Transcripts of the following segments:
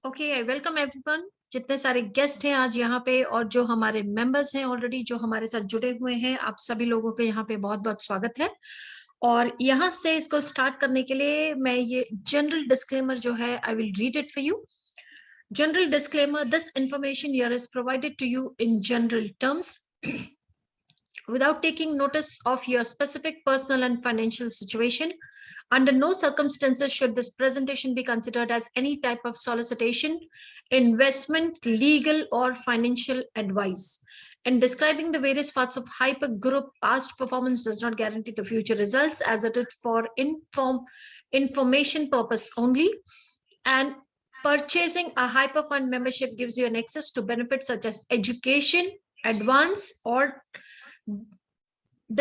Okay, I welcome everyone. जितने सारे guest हैं आज यहाँ पे और जो हमारे मेंबर्स हैं ऑलरेडी जो हमारे साथ जुड़े हुए हैं, आप सभी लोगों के यहाँ पे बहुत बहुत स्वागत है। और यहाँ से इसको स्टार्ट करने के लिए मैं ये जनरल डिस्क्लेमर जो है I will read it for you. General disclaimer: this information here is provided to you in general terms without taking notice of your specific personal and financial situation. Under no circumstances should this presentation be considered as any type of solicitation, investment, legal, or financial advice. In describing the various parts of Hyper Group, past performance does not guarantee the future results, as it is for information purpose only. And purchasing a Hyper Fund membership gives you an access to benefits such as education, advance, or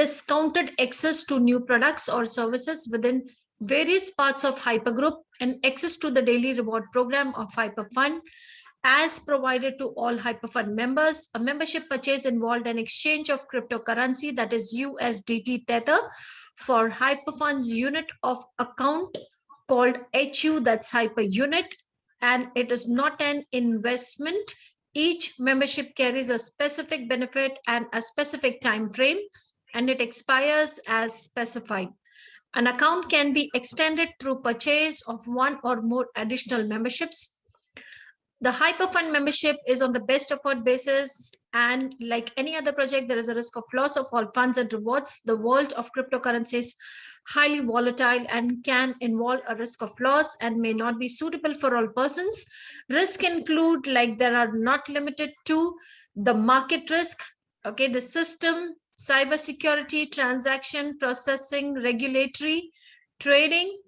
discounted access to new products or services within various parts of Hyper Group, and access to the daily reward program of Hyper Fund as provided to all Hyper Fund members. A membership purchase involved an exchange of cryptocurrency, that is USDT Tether, for Hyper Fund's unit of account called HU, that's Hyper Unit, and it is not an investment. Each membership carries a specific benefit and a specific time frame, and it expires as specified. An account can be extended through purchase of one or more additional memberships. The Hyperfund membership is on the best effort basis, and like any other project, there is a risk of loss of all funds and rewards. The world of cryptocurrency is highly volatile and can involve a risk of loss and may not be suitable for all persons. Risk include, like, there are not limited to the market risk, okay, the system, cybersecurity, transaction processing, regulatory, trading,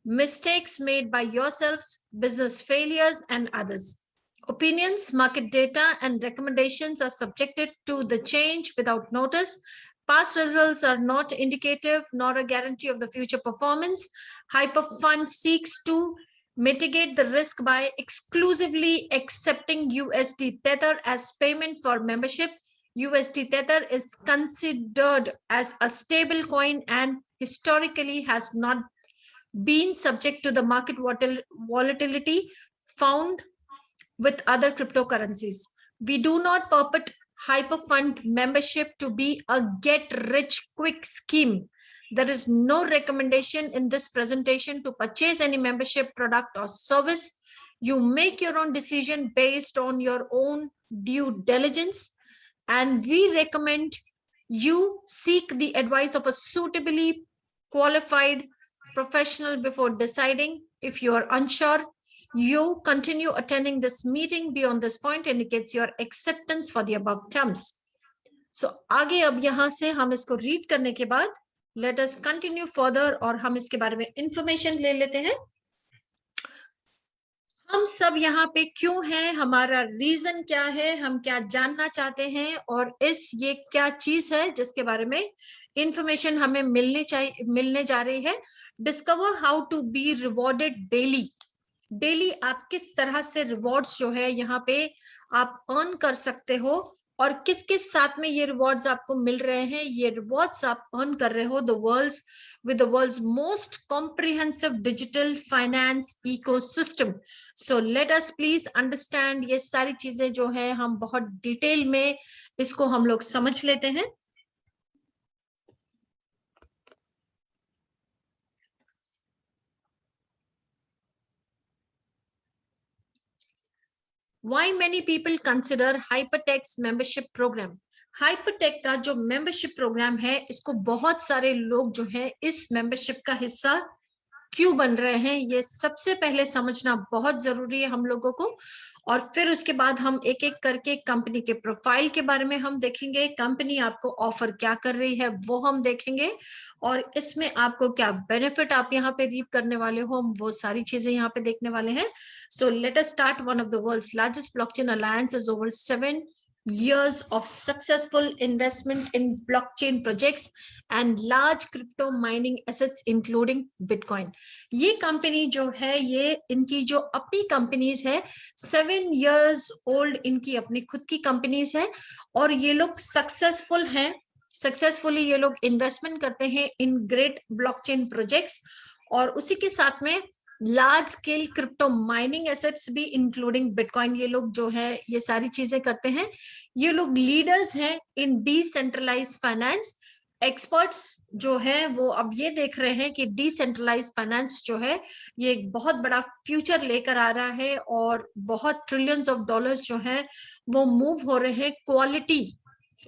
mistakes made by yourselves, business failures, and others. Opinions, market data, and recommendations are subjected to the change without notice. Past results are not indicative nor a guarantee of the future performance. Hyperfund seeks to mitigate the risk by exclusively accepting USD Tether as payment for membership. USD Tether is considered as a stable coin and historically has not been subject to the market volatility found with other cryptocurrencies. We do not purport Hyperfund membership to be a get-rich-quick scheme. There is no recommendation in this presentation to purchase any membership product or service. You make your own decision based on your own due diligence, and we recommend you seek the advice of a suitably qualified professional before deciding. If you are unsure, you continue attending this meeting beyond this point indicates your acceptance for the above terms. So आगे अब यहाँ से हम इसको read करने के बाद let us continue further और हम इसके बारे में इंफॉर्मेशन ले लेते हैं। हम सब यहाँ पे क्यों हैं, हमारा रीजन क्या है, हम क्या जानना चाहते हैं और ये क्या चीज है जिसके बारे में इंफॉर्मेशन हमें मिलने जा रही है। Discover how to be rewarded daily. Daily आप किस तरह से रिवॉर्ड्स जो है यहाँ पे आप अर्न कर सकते हो और किस किस साथ में ये रिवॉर्ड्स आपको मिल रहे हैं। ये रिवॉर्ड्स आप अर्न कर रहे हो with the world's most comprehensive digital finance ecosystem. So let us please understand ये सारी चीजें जो है हम बहुत डिटेल में इसको हम लोग समझ लेते हैं। Why many people consider Hypertech's membership program? हाइपरटेक का जो मेंबरशिप प्रोग्राम है इसको बहुत सारे लोग जो है इस मेंबरशिप का हिस्सा क्यों बन रहे हैं, ये सबसे पहले समझना बहुत जरूरी है हम लोगों को। और फिर उसके बाद हम एक एक करके कंपनी के प्रोफाइल के बारे में हम देखेंगे, कंपनी आपको ऑफर क्या कर रही है वो हम देखेंगे, और इसमें आपको क्या बेनिफिट आप यहाँ पे रीप करने वाले हो, हम वो सारी चीजें यहाँ पे देखने वाले हैं। So let us start. One of the world's largest blockchain alliance is over 7 years of successful investment in blockchain projects and large crypto mining assets including Bitcoin. ये कंपनी जो है ये इनकी जो अपनी कंपनीज है 7 years old इनकी अपनी खुद की कंपनीज है और ये लोग सक्सेसफुल हैं। सक्सेसफुली ये लोग इन्वेस्टमेंट करते हैं इन ग्रेट ब्लॉकचेन प्रोजेक्ट्स और उसी के साथ में large scale crypto mining assets भी इंक्लूडिंग बिटकॉइन, ये लोग जो है ये सारी चीजें करते हैं। ये लोग लीडर्स हैं इन डिसेंट्रलाइज फाइनेंस। एक्सपर्ट्स जो है वो अब ये देख रहे हैं कि डिसेंट्रलाइज फाइनेंस जो है ये एक बहुत बड़ा फ्यूचर लेकर आ रहा है, और बहुत ट्रिलियंस ऑफ डॉलर्स जो है वो मूव हो रहे हैं क्वालिटी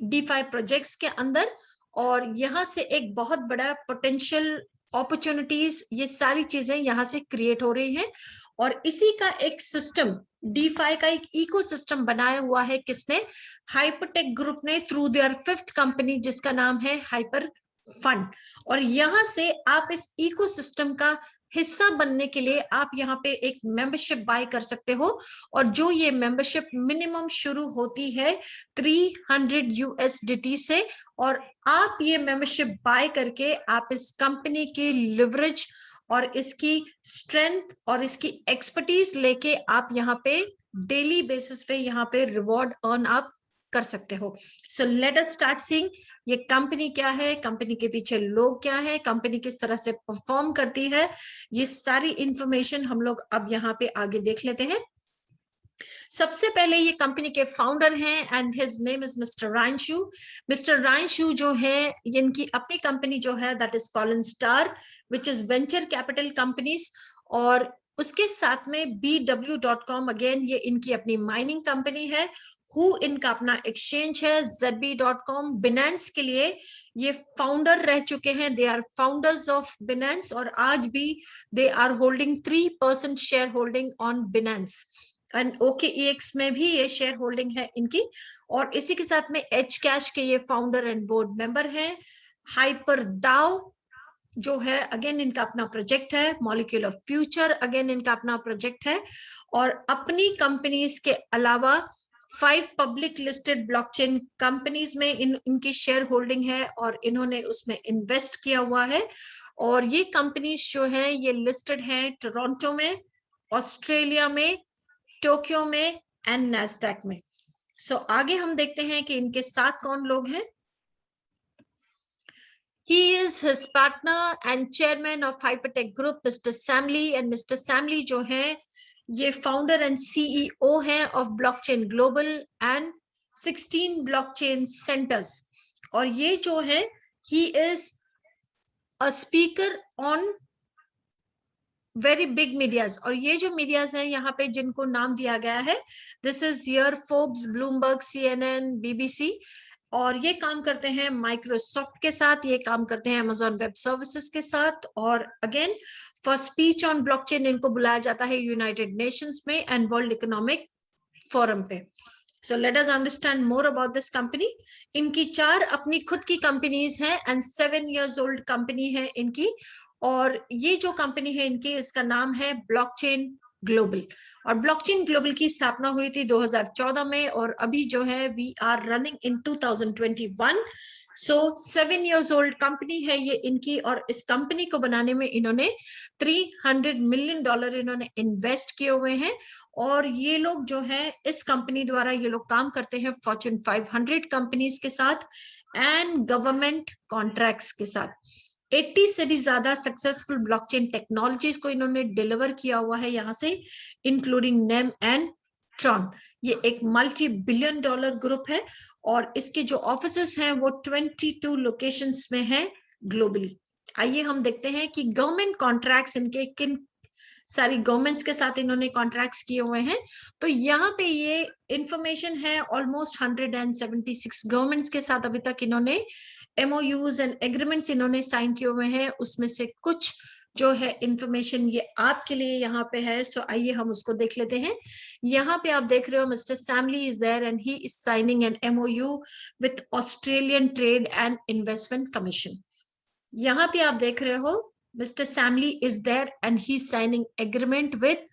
DeFi प्रोजेक्ट्स के अंदर। और यहाँ से एक बहुत बड़ा पोटेंशियल अपॉर्चुनिटीज, ये सारी चीजें यहाँ से क्रिएट हो रही हैं। और इसी का एक सिस्टम, DeFi का एक इकोसिस्टम बनाया हुआ है किसने? हाइपरटेक ग्रुप ने, थ्रू देयर 5th कंपनी जिसका नाम है हाइपर फंड। और यहाँ से आप इस इकोसिस्टम का हिस्सा बनने के लिए आप यहाँ पे एक मेंबरशिप बाय कर सकते हो। और जो ये मेंबरशिप मिनिमम शुरू होती है 300 USDT से, और आप ये मेंबरशिप बाय करके आप इस कंपनी की लिवरेज और इसकी स्ट्रेंथ और इसकी एक्सपर्टीज लेके आप यहाँ पे डेली बेसिस पे यहाँ पे रिवॉर्ड अर्न आप कर सकते हो। सो लेट अस स्टार्ट सीइंग ये कंपनी क्या है, कंपनी के पीछे लोग क्या है, कंपनी किस तरह से परफॉर्म करती है, ये सारी इंफॉर्मेशन हम लोग अब यहाँ पे आगे देख लेते हैं। सबसे पहले ये कंपनी के फाउंडर हैं and his name is mister Ryan Xu. Mister Ryan Xu जो है इनकी अपनी कंपनी जो है that is Collinstar which is venture capital companies. और उसके साथ में BW.com, अगेन ये इनकी अपनी माइनिंग कंपनी है। हु इनका अपना एक्सचेंज है, ZB.com। बिनेंस के लिए ये फाउंडर रह चुके हैं, they are founders of Binance, और आज भी they are holding 3% share holding on Binance and OKEX में भी ये शेयर होल्डिंग है इनकी। और इसी के साथ में Hcash के ये फाउंडर एंड बोर्ड मेंबर हैं। हाइपर दाओ जो है अगेन इनका अपना प्रोजेक्ट है। मॉलिक्यूल ऑफ फ्यूचर अगेन इनका अपना प्रोजेक्ट है। और अपनी कंपनीज के अलावा 5 पब्लिक लिस्टेड ब्लॉकचेन कंपनीज में इनकी शेयर होल्डिंग है, और इन्होंने उसमें इन्वेस्ट किया हुआ है। और ये कंपनीज जो है ये लिस्टेड है टोरंटो में, ऑस्ट्रेलिया में, टोक्यो में एंड नैस्डैक में। सो आगे हम देखते हैं कि इनके साथ कौन लोग हैं। He is his partner and chairman of Hypertech Group, Mr. Samly, and Mr. Samly जो है ये founder and CEO है of Blockchain Global and 16 blockchain centers। और ये जो है he is a speaker on very big medias. और ये जो मीडियाज हैं यहाँ पे जिनको नाम दिया गया है, this is year Forbes, Bloomberg, CNN, BBC। और ये काम करते हैं माइक्रोसॉफ्ट के साथ, ये काम करते हैं Amazon वेब सर्विसेज के साथ। और again for speech on blockchain इनको बुलाया जाता है यूनाइटेड नेशंस में एंड वर्ल्ड इकोनॉमिक फोरम पे। सो let us understand more about this company. इनकी 4 अपनी खुद की कंपनीज हैं एंड 7 years ओल्ड कंपनी है इनकी। और ये जो कंपनी है इनकी, इसका नाम है ब्लॉकचेन ग्लोबल। और ब्लॉकचेन ग्लोबल की स्थापना हुई थी 2014 में, और अभी जो है वी आर रनिंग इन 2021। सो 7 years ओल्ड कंपनी है ये इनकी। और इस कंपनी को बनाने में इन्होंने $300 million इन्होंने इन्वेस्ट किए हुए हैं। और ये लोग जो है इस कंपनी द्वारा ये लोग काम करते हैं Fortune 500 कंपनीज के साथ एंड गवर्नमेंट कॉन्ट्रैक्ट्स के साथ। 80 से भी ज्यादा सक्सेसफुल ब्लॉकचेन टेक्नोलॉजीज को इन्होंने डिलीवर किया हुआ है यहाँ से, इंक्लूडिंग नेम एंड ट्रॉन। ये एक $multi-billion ग्रुप है। और इसके जो ऑफिसेस हैं वो 22 लोकेशंस में हैं ग्लोबली। आइए हम देखते हैं कि गवर्नमेंट कॉन्ट्रैक्ट्स इनके किन सारी गवर्नमेंट्स के साथ इन्होंने कॉन्ट्रैक्ट्स किए हुए हैं। तो यहाँ पे ये इंफॉर्मेशन है ऑलमोस्ट 176 गवर्नमेंट्स के साथ अभी तक इन्होंने MOUs एंड एग्रीमेंट्स इन्होंने साइन किए हुए हैं। उसमें से कुछ जो है इंफॉर्मेशन ये आपके लिए यहाँ पे है। सो आइए हम उसको देख लेते हैं। यहाँ पे आप देख रहे हो mister Sam Lee is there and he is signing an MOU with Australian trade and investment commission. यहाँ पे आप देख रहे हो Mr. Samly is there and he's signing agreement with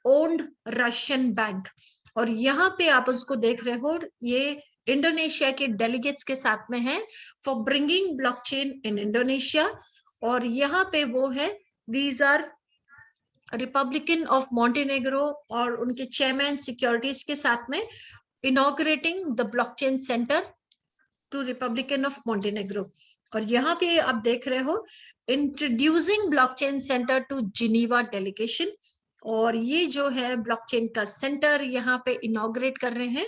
owned Russian bank। और यहाँ पे आप उसको देख रहे हो, ये इंडोनेशिया के डेलीगेट्स के साथ में है for bringing blockchain in Indonesia. और यहाँ पे वो है, these are republican of Montenegro और उनके चेयरमैन सिक्योरिटीज के साथ में inaugurating the blockchain centre to republican of Montenegro. और यहाँ पे आप देख रहे हो introducing blockchain centre to Geneva delegation, और ये जो है ब्लॉकचेन का सेंटर यहाँ पे इनॉग्रेट कर रहे हैं,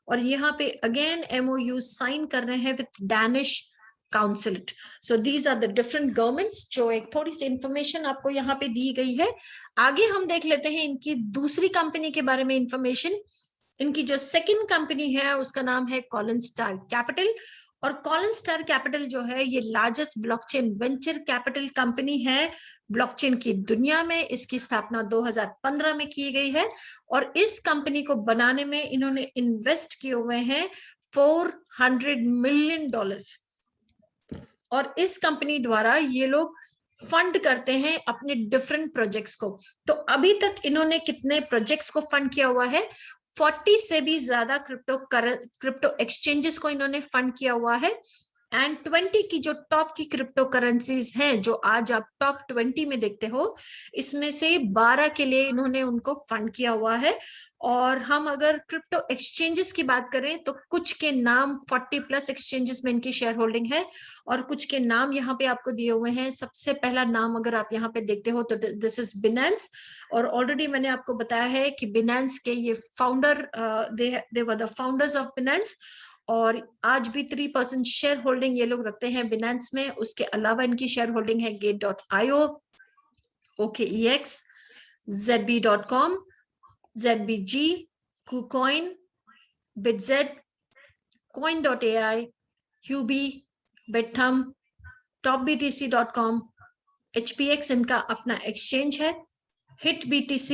और यहाँ पे अगेन MOU साइन कर रहे हैं with Danish consulate. So these are the different governments, जो एक थोड़ी सी इंफॉर्मेशन आपको यहाँ पे दी गई है। आगे हम देख लेते हैं इनकी दूसरी कंपनी के बारे में इंफॉर्मेशन। इनकी जो सेकंड कंपनी है उसका नाम है कॉलन स्टार कैपिटल, और कॉलन स्टार कैपिटल जो है ये largest blockchain venture capital company है ब्लॉकचेन की दुनिया में। इसकी स्थापना 2015 में की गई है, और इस कंपनी को बनाने में इन्होंने इन्वेस्ट किए हुए हैं $400 मिलियन, और इस कंपनी द्वारा ये लोग फंड करते हैं अपने डिफरेंट प्रोजेक्ट्स को। तो अभी तक इन्होंने कितने प्रोजेक्ट्स को फंड किया हुआ है? 40 से भी ज्यादा क्रिप्टो एक्सचेंजेस को इन्होंने फंड किया हुआ है, एंड 20 की जो टॉप की क्रिप्टो करेंसीज हैं जो आज आप टॉप 20 में देखते हो, इसमें से 12 के लिए इन्होंने उनको फंड किया हुआ है। और हम अगर क्रिप्टो एक्सचेंजेस की बात करें तो कुछ के नाम 40+ एक्सचेंजेस में इनकी शेयर होल्डिंग है, और कुछ के नाम यहाँ पे आपको दिए हुए हैं। सबसे पहला नाम अगर आप यहाँ पे देखते हो तो दिस इज बिनेंस, और ऑलरेडी मैंने आपको बताया है कि बिनेंस के ये founder they were the founders of Binance, और आज भी 3% शेयर होल्डिंग ये लोग रखते हैं बिनेंस में। उसके अलावा इनकी शेयर होल्डिंग है gate.io, OKEX, ZB.com, ZBG, KuCoin, BitZ, Coin.ai, Huobi, Bithumb, TopBTC.com, HPX इनका अपना एक्सचेंज है, HitBTC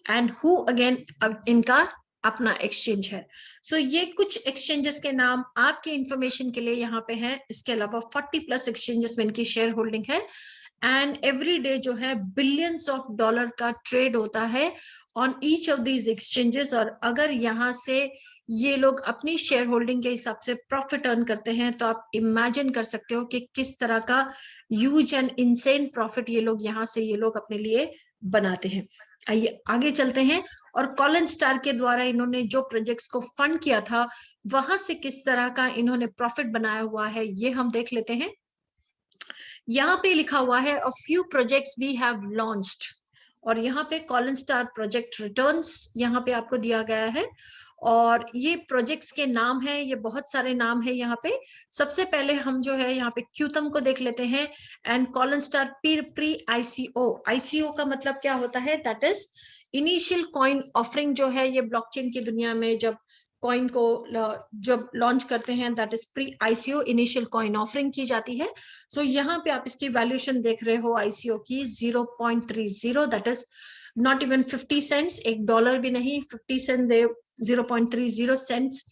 एंड Who अगेन इनका अपना एक्सचेंज है। सो ये कुछ एक्सचेंजेस के नाम आपके इंफॉर्मेशन के लिए यहाँ पे हैं। इसके अलावा 40+ एक्सचेंजेस में इनकी शेयर होल्डिंग है, एंड एवरी डे जो है बिलियंस ऑफ डॉलर का ट्रेड होता है on each of these exchanges. और अगर यहाँ से ये लोग अपनी शेयर होल्डिंग के हिसाब से प्रॉफिट अर्न करते हैं तो आप इमेजिन कर सकते हो कि किस तरह का ह्यूज एंड इनसेन प्रॉफिट ये लोग यहाँ से ये लोग अपने लिए बनाते हैं। आइए आगे चलते हैं, और कॉलन स्टार के द्वारा इन्होंने जो प्रोजेक्ट्स को फंड किया था वहां से किस तरह का इन्होंने प्रॉफिट बनाया हुआ है ये हम देख लेते हैं। यहाँ पे लिखा हुआ है a few projects we have launched, और यहाँ पे कॉलन स्टार प्रोजेक्ट रिटर्न्स यहाँ पे आपको दिया गया है, और ये प्रोजेक्ट्स के नाम है, ये बहुत सारे नाम है यहाँ पे। सबसे पहले हम जो है यहाँ पे क्यूतम को देख लेते हैं, and colon star pre ICO का मतलब क्या होता है? That is initial coin offering जो है ये ब्लॉकचेन की दुनिया में जब कॉइन को जब लॉन्च करते हैं that is pre ICO, initial coin offering की जाती है। सो यहाँ पे आप इसकी वैल्यूएशन देख रहे हो ICO की 0.30, that is not even 50 cents, $1 भी नहीं, 50 सेंट दे 0.30 सेंट्स।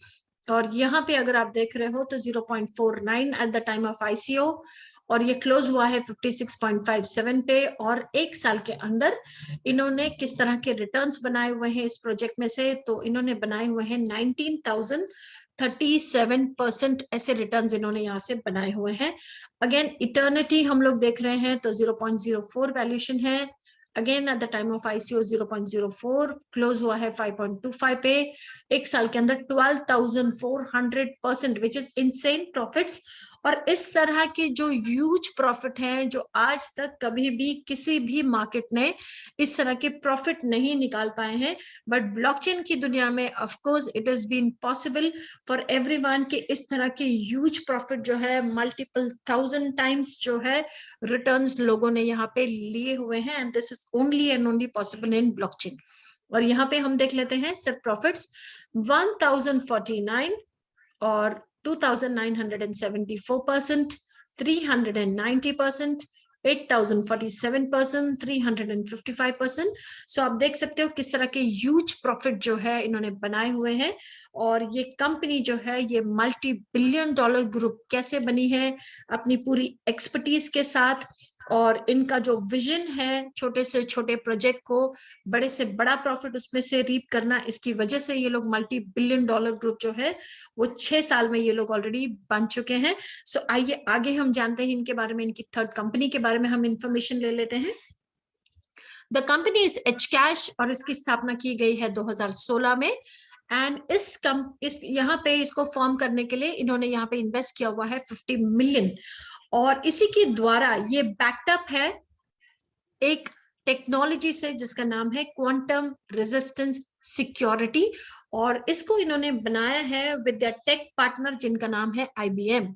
और यहाँ पे अगर आप देख रहे हो तो 0.49 at the time of ICO, और ये क्लोज हुआ है 56.57 पे। और एक साल के अंदर इन्होंने किस तरह के रिटर्न्स बनाए हुए हैं इस प्रोजेक्ट में से? तो इन्होंने बनाए हुए हैं 19,037% ऐसे रिटर्न्स इन्होंने यहाँ से बनाए हुए हैं। अगेन इटर्निटी हम लोग देख रहे हैं तो 0.04 वैल्यूएशन है। Again at the time of ICO 0.04, close हुआ है 5.25 पे। एक साल के अंदर 12,400%, विच इज इनसेन प्रॉफिट्स। और इस तरह के जो ह्यूज प्रॉफिट हैं जो आज तक कभी भी किसी भी मार्केट ने इस तरह के प्रॉफिट नहीं निकाल पाए हैं, बट ब्लॉकचेन की दुनिया में of course it has been possible for everyone कि इस तरह के ह्यूज प्रॉफिट जो है मल्टीपल 1000 टाइम्स जो है रिटर्न्स लोगों ने यहाँ पे लिए हुए हैं, and this is only and only possible in blockchain. और यहाँ पे हम देख लेते हैं सिर्फ प्रॉफिट्स 1049 और 2,974%, 390%, 8,047%, 355%। सो आप देख सकते हो किस तरह के ह्यूज प्रॉफिट जो है इन्होंने बनाए हुए हैं। और ये कंपनी जो है ये $multi-billion ग्रुप कैसे बनी है? अपनी पूरी एक्सपर्टीज के साथ, और इनका जो विजन है छोटे से छोटे प्रोजेक्ट को बड़े से बड़ा प्रॉफिट उसमें से रीप करना, इसकी वजह से ये लोग $multi-billion ग्रुप जो है वो 6 साल में ये लोग ऑलरेडी बन चुके हैं। सो आइए आगे हम जानते हैं इनके बारे में, इनकी थर्ड कंपनी के बारे में हम इंफॉर्मेशन ले लेते हैं। द कंपनी इज Hcash, और इसकी स्थापना की गई है 2016 में, एंड इस यहाँ पे इसको फॉर्म करने के लिए इन्होंने यहाँ पे इन्वेस्ट किया हुआ है 50 मिलियन, और इसी के द्वारा ये बैकअप है एक टेक्नोलॉजी से जिसका नाम है क्वांटम रेजिस्टेंस सिक्योरिटी, और इसको इन्होंने बनाया है विद द टेक पार्टनर जिनका नाम है IBM।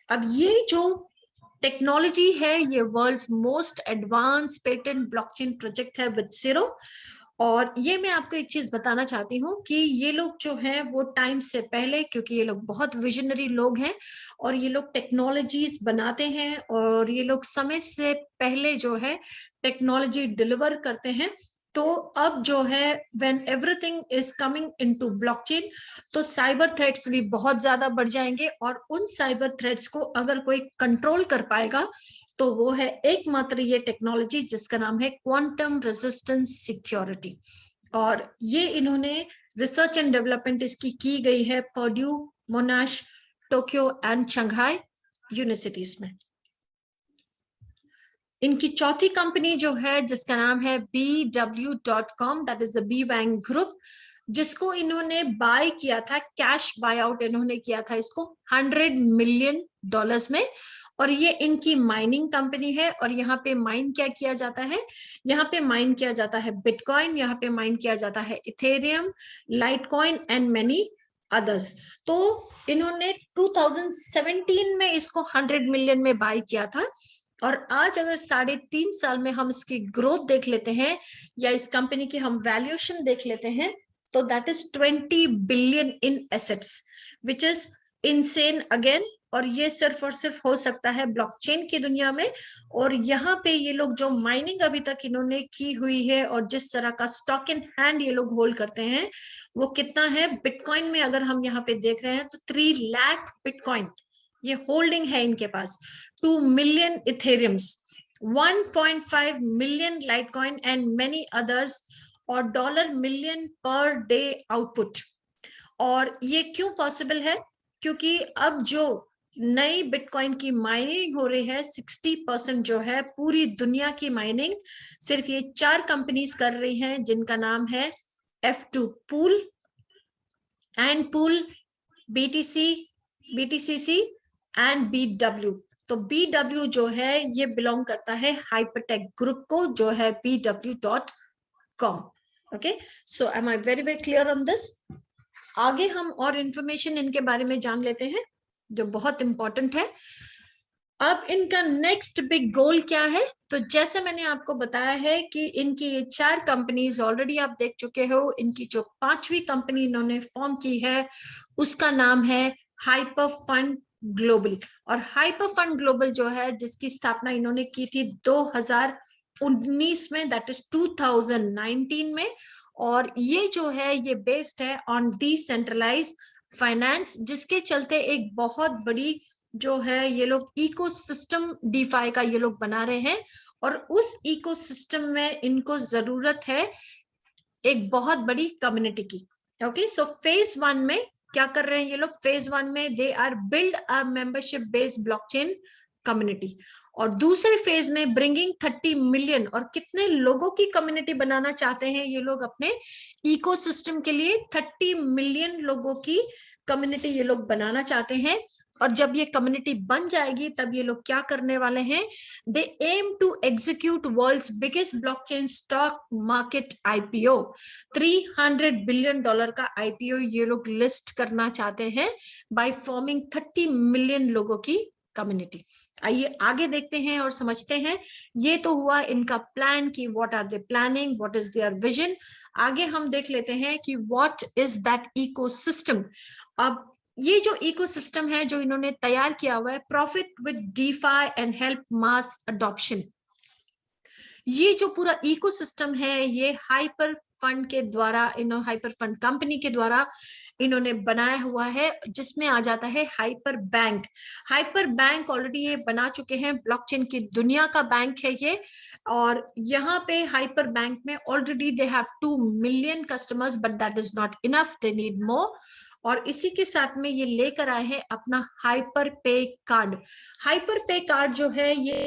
अब ये जो टेक्नोलॉजी है ये world's most advance patent blockchain project है विद Zero। और ये मैं आपको एक चीज बताना चाहती हूँ कि ये लोग जो हैं वो टाइम से पहले, क्योंकि ये लोग बहुत विजनरी लोग हैं और ये लोग टेक्नोलॉजीज बनाते हैं और ये लोग समय से पहले जो है टेक्नोलॉजी डिलीवर करते हैं। तो अब जो है when everything is coming into blockchain, तो साइबर थ्रेट्स भी बहुत ज्यादा बढ़ जाएंगे, और उन साइबर थ्रेट्स को अगर कोई कंट्रोल कर पाएगा तो वो है एकमात्र ये टेक्नोलॉजी जिसका नाम है क्वांटम रेजिस्टेंस सिक्योरिटी। और ये इन्होंने रिसर्च एंड डेवलपमेंट इसकी की गई है Purdue, मोनाश, Tokyo and Shanghai universities में। इनकी चौथी कंपनी जो है जिसका नाम है BW.com, that is the B bank group, जिसको इन्होंने बाय किया था, कैश बाय आउट इन्होंने किया था इसको $100 मिलियन में। और ये इनकी माइनिंग कंपनी है, और यहाँ पे माइन क्या किया जाता है, यहाँ पे माइन किया जाता है बिटकॉइन, यहाँ पे माइन किया जाता है Ethereum, Litecoin and many others. तो इन्होंने 2017 में इसको 100 मिलियन में बाय किया था, और आज अगर 3.5 साल में हम इसकी ग्रोथ देख लेते हैं या इस कंपनी की हम वैल्यूएशन देख लेते हैं, तो that is 20 billion in assets, which is insane again. और ये सिर्फ और सिर्फ हो सकता है ब्लॉकचेन की दुनिया में। और यहाँ पे ये लोग जो माइनिंग अभी तक इन्होंने की हुई है और जिस तरह का स्टॉक इन हैंड ये लोग होल्ड करते हैं वो कितना है, बिटकॉइन में अगर हम यहाँ पे देख रहे हैं तो 3 लाख बिटकॉइन ये होल्डिंग है इनके पास, 2 million Ethereums, 1.5 million Litecoin and many others, और $1 मिलियन पर डे आउटपुट। और ये क्यों पॉसिबल है, क्योंकि अब जो नई बिटकॉइन की माइनिंग हो रही है 60% जो है पूरी दुनिया की माइनिंग सिर्फ ये 4 कंपनीज कर रही हैं, जिनका नाम है F2 pool, and pool, BTCC and BW। तो BW जो है ये बिलोंग करता है हाइपरटेक ग्रुप को, जो है BW.com। Okay, so am I very very clear on this. आगे हम और इंफॉर्मेशन इनके बारे में जान लेते हैं जो बहुत इंपॉर्टेंट है। अब इनका नेक्स्ट बिग गोल क्या है, तो जैसे मैंने आपको बताया है कि इनकी ये 4 कंपनीज ऑलरेडी आप देख चुके हो। इनकी जो 5वीं कंपनी इन्होंने फॉर्म की है उसका नाम है हाइपर फंड ग्लोबल। और हाइपर फंड ग्लोबल जो है जिसकी स्थापना इन्होंने की थी 2019 में, दैट इज 2019 में। और ये जो है ये बेस्ड है ऑन डिसेंट्रलाइज फाइनेंस, जिसके चलते एक बहुत बड़ी जो है ये लोग इकोसिस्टम डीफाई का ये लोग बना रहे हैं। और उस इकोसिस्टम में इनको जरूरत है एक बहुत बड़ी कम्युनिटी की। ओके, सो फेज 1 में क्या कर रहे हैं ये लोग, फेज 1 में they are build a membership based blockchain community. और दूसरे फेज में ब्रिंगिंग 30 मिलियन, और कितने लोगों की कम्युनिटी बनाना चाहते हैं ये लोग अपने इकोसिस्टम के लिए, 30 मिलियन लोगों की कम्युनिटी ये लोग बनाना चाहते हैं। और जब ये कम्युनिटी बन जाएगी तब ये लोग क्या करने वाले हैं, they aim to execute world's biggest blockchain stock market IPO। $300 billion का IPO ये लोग लिस्ट करना चाहते हैं बाय फॉर्मिंग 30 मिलियन लोगों की कम्युनिटी। आइए आगे देखते हैं और समझते हैं। ये तो हुआ इनका प्लान कि what are they planning, what is their vision. आगे हम देख लेते हैं कि व्हाट इज दैट इकोसिस्टम। अब ये जो इकोसिस्टम है जो इन्होंने तैयार किया हुआ है, profit with DeFi and help mass adoption, ये जो पूरा इकोसिस्टम है ये हाइपर फंड के द्वारा, हाइपर फंड कंपनी के द्वारा इन्होंने बनाया हुआ है, जिसमें आ जाता है hyper bank. Hyper bank already ये बना चुके हैं, ब्लॉकचेन की दुनिया का बैंक है ये। और यहाँ पे हाइपर बैंक में already they have 2 million customers, but that is not enough, they need more. और इसी के साथ में ये लेकर आए हैं अपना hyper pay card. Hyper pay card जो है ये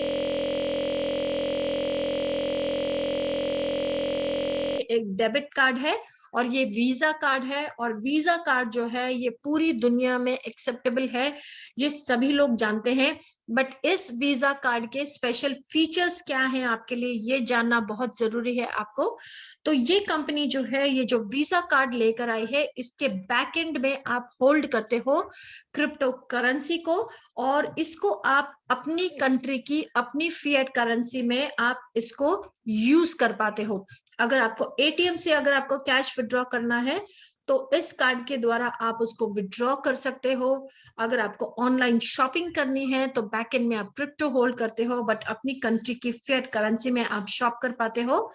एक डेबिट कार्ड है और ये वीजा कार्ड है। और वीजा कार्ड जो है ये पूरी दुनिया में एक्सेप्टेबल है, ये सभी लोग जानते हैं। बट इस वीजा कार्ड के स्पेशल फीचर्स क्या हैं आपके लिए ये जानना बहुत जरूरी है आपको। तो ये कंपनी जो है, ये जो वीजा कार्ड लेकर आई है, इसके बैक एंड में आप होल्ड करते हो क्रिप्टो करेंसी को, और इसको आप अपनी कंट्री की अपनी फिएट करेंसी में आप इसको यूज कर पाते हो। अगर आपको एटीएम से अगर आपको कैश विड्रॉ करना है तो इस कार्ड के द्वारा आप उसको विड्रॉ कर सकते हो। अगर आपको ऑनलाइन शॉपिंग करनी है तो बैक एंड में आप क्रिप्टो होल्ड करते हो, बट अपनी कंट्री की फिएट करेंसी में आप शॉप कर पाते हो।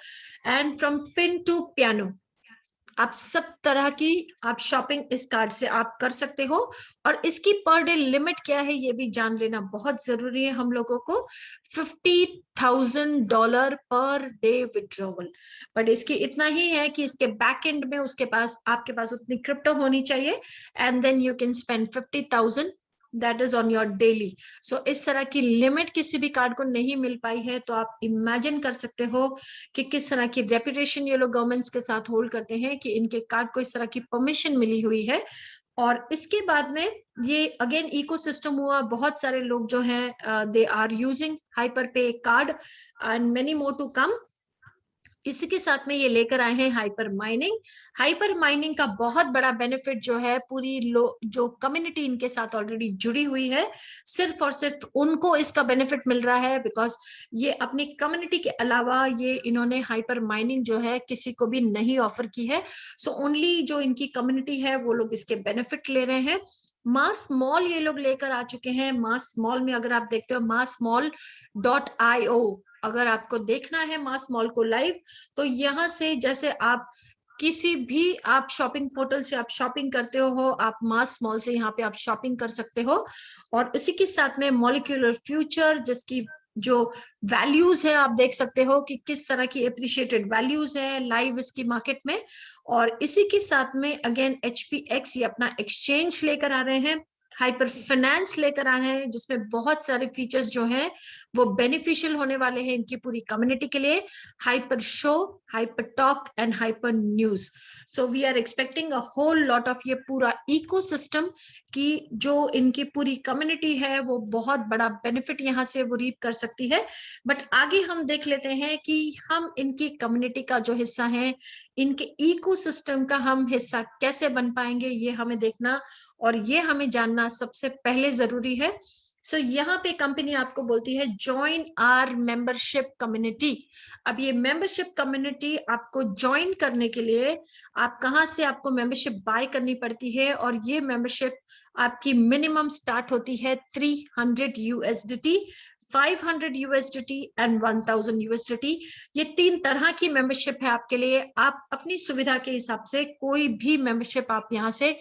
And from pin to piano आप सब तरह की आप शॉपिंग इस कार्ड से आप कर सकते हो। और इसकी पर डे लिमिट क्या है ये भी जान लेना बहुत जरूरी है हम लोगों को, $50,000 पर डे विड्रॉवल। बट इसकी इतना ही है कि इसके बैक एंड में उसके पास आपके पास उतनी क्रिप्टो होनी चाहिए, and then you can spend 50,000 that is on your daily. So इस तरह की लिमिट किसी भी कार्ड को नहीं मिल पाई है, तो आप इमेजिन कर सकते हो कि किस तरह की रेपुटेशन ये लोग गवर्नमेंट्स के साथ होल्ड करते हैं कि इनके कार्ड को इस तरह की परमिशन मिली हुई है। और इसके बाद में ये अगेन इकोसिस्टम हुआ, बहुत सारे लोग जो हैं they are using Hyper pay card and many more to come. इसी के साथ में ये लेकर आए हैं हाइपर माइनिंग। हाइपर माइनिंग का बहुत बड़ा बेनिफिट जो है, पूरी जो कम्युनिटी इनके साथ ऑलरेडी जुड़ी हुई है, सिर्फ और सिर्फ उनको इसका बेनिफिट मिल रहा है, बिकॉज ये अपनी कम्युनिटी के अलावा ये इन्होंने हाइपर माइनिंग जो है किसी को भी नहीं ऑफर की है। सो ओनली जो इनकी कम्युनिटी है वो लोग इसके बेनिफिट ले रहे हैं। मास मॉल ये लोग लेकर आ चुके हैं। मास मॉल में अगर आप देखते हो massmall.io, अगर आपको देखना है मास मॉल को लाइव, तो यहाँ से जैसे आप किसी भी आप शॉपिंग पोर्टल से आप शॉपिंग करते हो, आप मास मॉल से यहाँ पे आप शॉपिंग कर सकते हो। और इसी के साथ में मॉलिक्यूलर फ्यूचर, जिसकी जो वैल्यूज है आप देख सकते हो कि किस तरह की एप्रिशिएटेड वैल्यूज है लाइव इसकी मार्केट में। और इसी के साथ में अगेन HPX ये अपना एक्सचेंज लेकर आ रहे हैं, हाइपर फाइनेंस लेकर आ रहे हैं, जिसमें बहुत सारे फीचर्स जो हैं वो बेनिफिशियल होने वाले हैं इनकी पूरी कम्युनिटी के लिए। Hyper show, Hyper talk and Hyper news. So we are expecting a whole lot of ये पूरा इकोसिस्टम की जो इनकी पूरी कम्युनिटी है वो बहुत बड़ा बेनिफिट यहाँ से वो रीप कर सकती है। बट आगे हम देख लेते हैं कि हम इनकी कम्युनिटी का जो हिस्सा है, इनके इकोसिस्टम का हम हिस्सा कैसे बन पाएंगे, ये हमें देखना और ये हमें जानना सबसे पहले जरूरी है। सो यहाँ पे कंपनी आपको बोलती है ज्वाइन आवर मेंबरशिप कम्युनिटी। अब ये मेंबरशिप कम्युनिटी आपको ज्वाइन करने के लिए आप कहाँ से आपको मेंबरशिप बाय करनी पड़ती है, और ये मेंबरशिप आपकी मिनिमम स्टार्ट होती है $300, 500 USDT एंड 1000 USDT। ये 3 तरह की मेंबरशिप है आपके लिए। आप अपनी सुविधा के हिसाब से कोई भी मेंबरशिप आप यहाँ से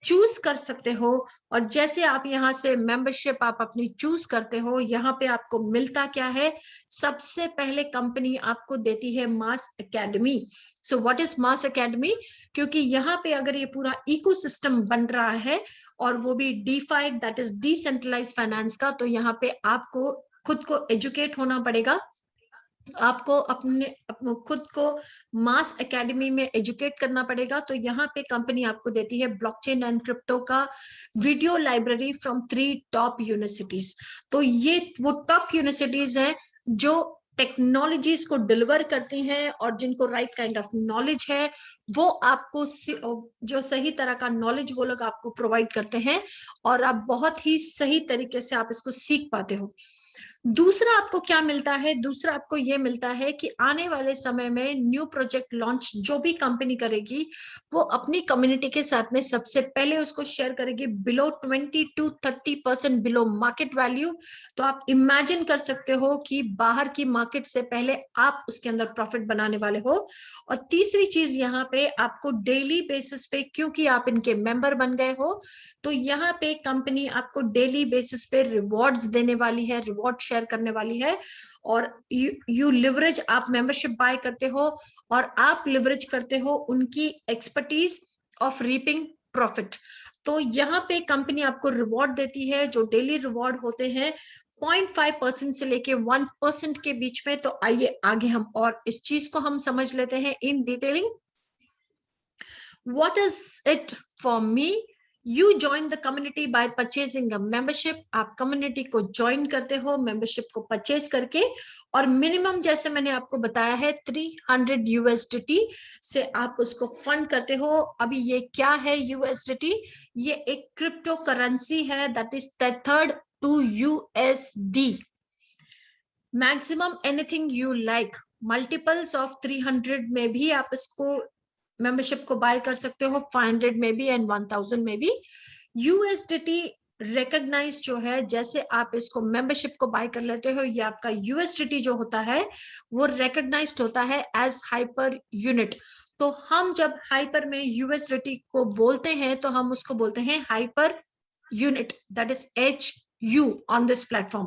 चूज कर सकते हो। और जैसे आप यहाँ से मेंबरशिप आप अपनी चूज करते हो, यहाँ पे आपको मिलता क्या है, सबसे पहले कंपनी आपको देती है Mass Academy. So what is Mass Academy? क्योंकि यहाँ पे अगर ये पूरा इकोसिस्टम बन रहा है और वो भी डीफाइड, दैट इज डिसेंट्रलाइज्ड फाइनेंस का, तो यहाँ पे आपको खुद को एजुकेट होना पड़ेगा। आपको अपने खुद को मास एकेडमी में एजुकेट करना पड़ेगा। तो यहाँ पे कंपनी आपको देती है ब्लॉकचेन एंड क्रिप्टो का video library from 3 top universities. तो ये वो टॉप यूनिवर्सिटीज हैं जो टेक्नोलॉजीज को डिलीवर करती हैं और जिनको राइट काइंड ऑफ नॉलेज है, वो आपको जो सही तरह का नॉलेज वो लोग आपको प्रोवाइड करते हैं, और आप बहुत ही सही तरीके से आप इसको सीख पाते हो। दूसरा आपको क्या मिलता है? दूसरा आपको ये मिलता है कि आने वाले समय में न्यू प्रोजेक्ट लॉन्च जो भी कंपनी करेगी वो अपनी कम्युनिटी के साथ में सबसे पहले उसको शेयर करेगी below 20 to 30% below market value. तो आप इमेजिन कर सकते हो कि बाहर की मार्केट से पहले आप उसके अंदर प्रॉफिट बनाने वाले हो। और तीसरी चीज यहाँ पे आपको डेली बेसिस पे, क्योंकि आप इनके मेंबर बन गए हो, तो यहाँ पे कंपनी आपको डेली बेसिस पे रिवॉर्ड्स देने वाली है, रिवॉर्ड शेयर करने वाली है। और यू लिवरेज, आप मेंबरशिप बाय करते हो और आप लिवरेज करते हो उनकी एक्सपर्टीज ऑफ रीपिंग प्रॉफिट। तो यहाँ पे कंपनी आपको रिवॉर्ड देती है, जो डेली रिवॉर्ड होते हैं 0.5% से लेके 1% के बीच में। तो आइए आगे हम और इस चीज को हम समझ लेते हैं इन detailing. What is it for me? You join the community by purchasing a membership. आप कम्युनिटी को ज्वाइन करते हो मेंबरशिप को परचेज करके, और मिनिमम जैसे मैंने आपको बताया है 300 USDT से आप उसको फंड करते हो। अभी ये क्या है USDT? ये एक क्रिप्टो करेंसी है, that is tethered to USD. Maximum anything you like, multiples of 300 में भी आप इसको मेंबरशिप को बाय कर सकते हो, 500 में भी एंड 1000 में भी। यूएसडीटी रिकॉग्नाइज जो है, जैसे आप इसको मेंबरशिप को बाय कर लेते हो, ये आपका यूएसडीटी जो होता है वो रिकॉग्नाइज्ड होता है एज हाइपर यूनिट। तो हम जब हाइपर में यूएसडीटी को बोलते हैं तो हम उसको बोलते हैं hyper unit, that is HU on this platform.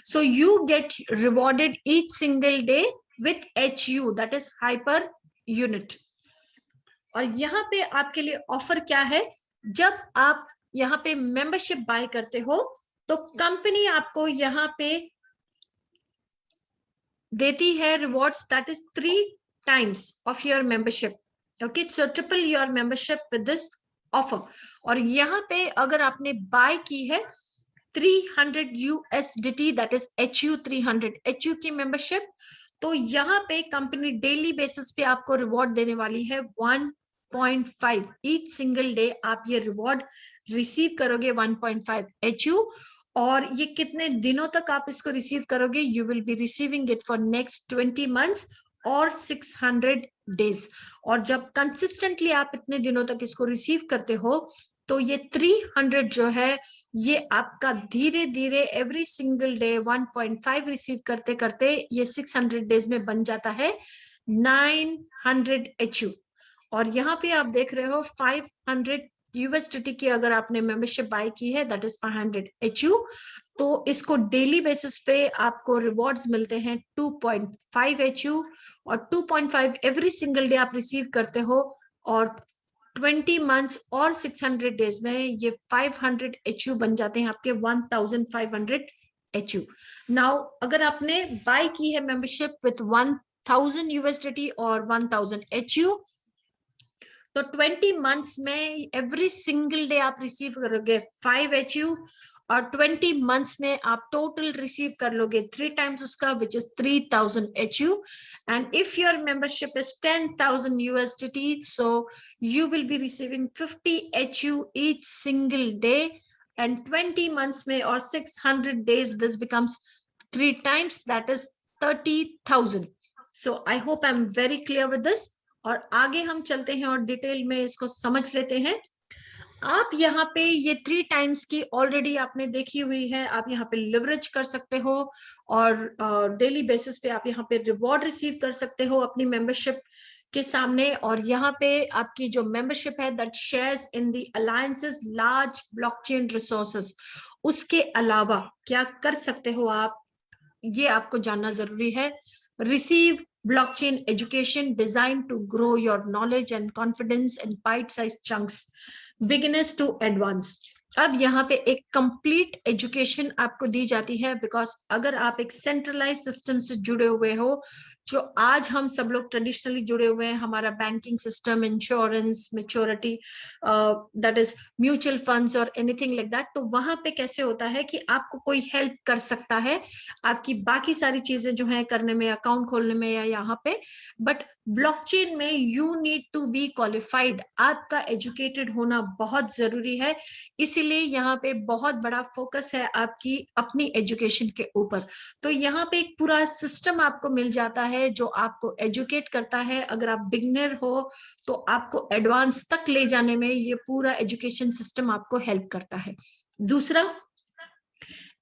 So you get rewarded each single day with HU, that is hyper unit. और यहाँ पे आपके लिए ऑफर क्या है? जब आप यहाँ पे मेंबरशिप बाय करते हो तो कंपनी आपको यहाँ पे देती है rewards, that is 3 times of your membership. Okay, so triple your membership with this offer. और यहाँ पे अगर आपने बाय की है 300 USDT, that is HU 300 HU की मेंबरशिप, तो यहाँ पे कंपनी डेली बेसिस पे आपको रिवॉर्ड देने वाली है 1.5 ईच सिंगल डे। आप ये रिवॉर्ड रिसीव करोगे 1.5 HU। और ये कितने दिनों तक आप इसको रिसीव करोगे? You will be receiving it for next 20 months और 600 days। और जब कंसिस्टेंटली आप इतने दिनों तक इसको रिसीव करते हो तो ये 300 जो है ये आपका धीरे धीरे एवरी सिंगल डे 1.5 रिसीव करते करते ये 600 डेज में बन जाता है 900 HU। और यहाँ पे आप देख रहे हो 500 USDT की अगर आपने मेंबरशिप बाय की है, दैट इज 500 HU। तो इसको डेली बेसिस पे आपको रिवॉर्ड्स मिलते हैं 2.5 HU, और 2.5 एवरी सिंगल डे आप रिसीव करते हो, और 20 months और 600 डेज में ये 500 HU बन जाते हैं आपके 1500 HU। नाउ अगर आपने बाय की है मेंबरशिप विथ 1000 USDT और 1000 HU, तो 20 months में एवरी सिंगल डे आप रिसीव करोगे 5 HU, और 20 months में आप टोटल रिसीव कर लोगे 3 times उसका, which is 3000 HU। and if your membership is 10,000 USDT, so you will be receiving 50 HU each single day, and 20 months में और 600 days this becomes 3 times, that is 30,000. so I hope I'm very clear with this। और आगे हम चलते हैं और detail में इसको समझ लेते हैं। आप यहाँ पे ये 3 times की ऑलरेडी आपने देखी हुई है, आप यहाँ पे लिवरेज कर सकते हो और डेली बेसिस पे आप यहाँ पे रिवॉर्ड रिसीव कर सकते हो अपनी मेंबरशिप के सामने। और यहाँ पे आपकी जो मेंबरशिप है that shares in the alliances large blockchain resources. उसके अलावा क्या कर सकते हो आप, ये आपको जानना जरूरी है। Receive blockchain education designed to grow your knowledge and confidence in bite-sized chunks, beginners to advanced। अब यहाँ पे एक कंप्लीट एजुकेशन आपको दी जाती है, बिकॉज अगर आप एक सेंट्रलाइज सिस्टम से जुड़े हुए हो, जो आज हम सब लोग ट्रेडिशनली जुड़े हुए हैं, हमारा banking system, insurance, maturity, that is mutual funds और एनीथिंग लाइक दैट, तो वहां पे कैसे होता है कि आपको कोई हेल्प कर सकता है आपकी बाकी सारी चीजें जो है करने में, अकाउंट खोलने में या यहाँ पे, बट ब्लॉकचेन में you need to be qualified, आपका एजुकेटेड होना बहुत जरूरी है। इसीलिए यहाँ पे बहुत बड़ा फोकस है आपकी अपनी एजुकेशन के ऊपर। तो यहाँ पे एक पूरा सिस्टम आपको मिल जाता है जो आपको एजुकेट करता है। अगर आप बिगिनर हो तो आपको एडवांस तक ले जाने में ये पूरा एजुकेशन सिस्टम आपको हेल्प करता है। दूसरा,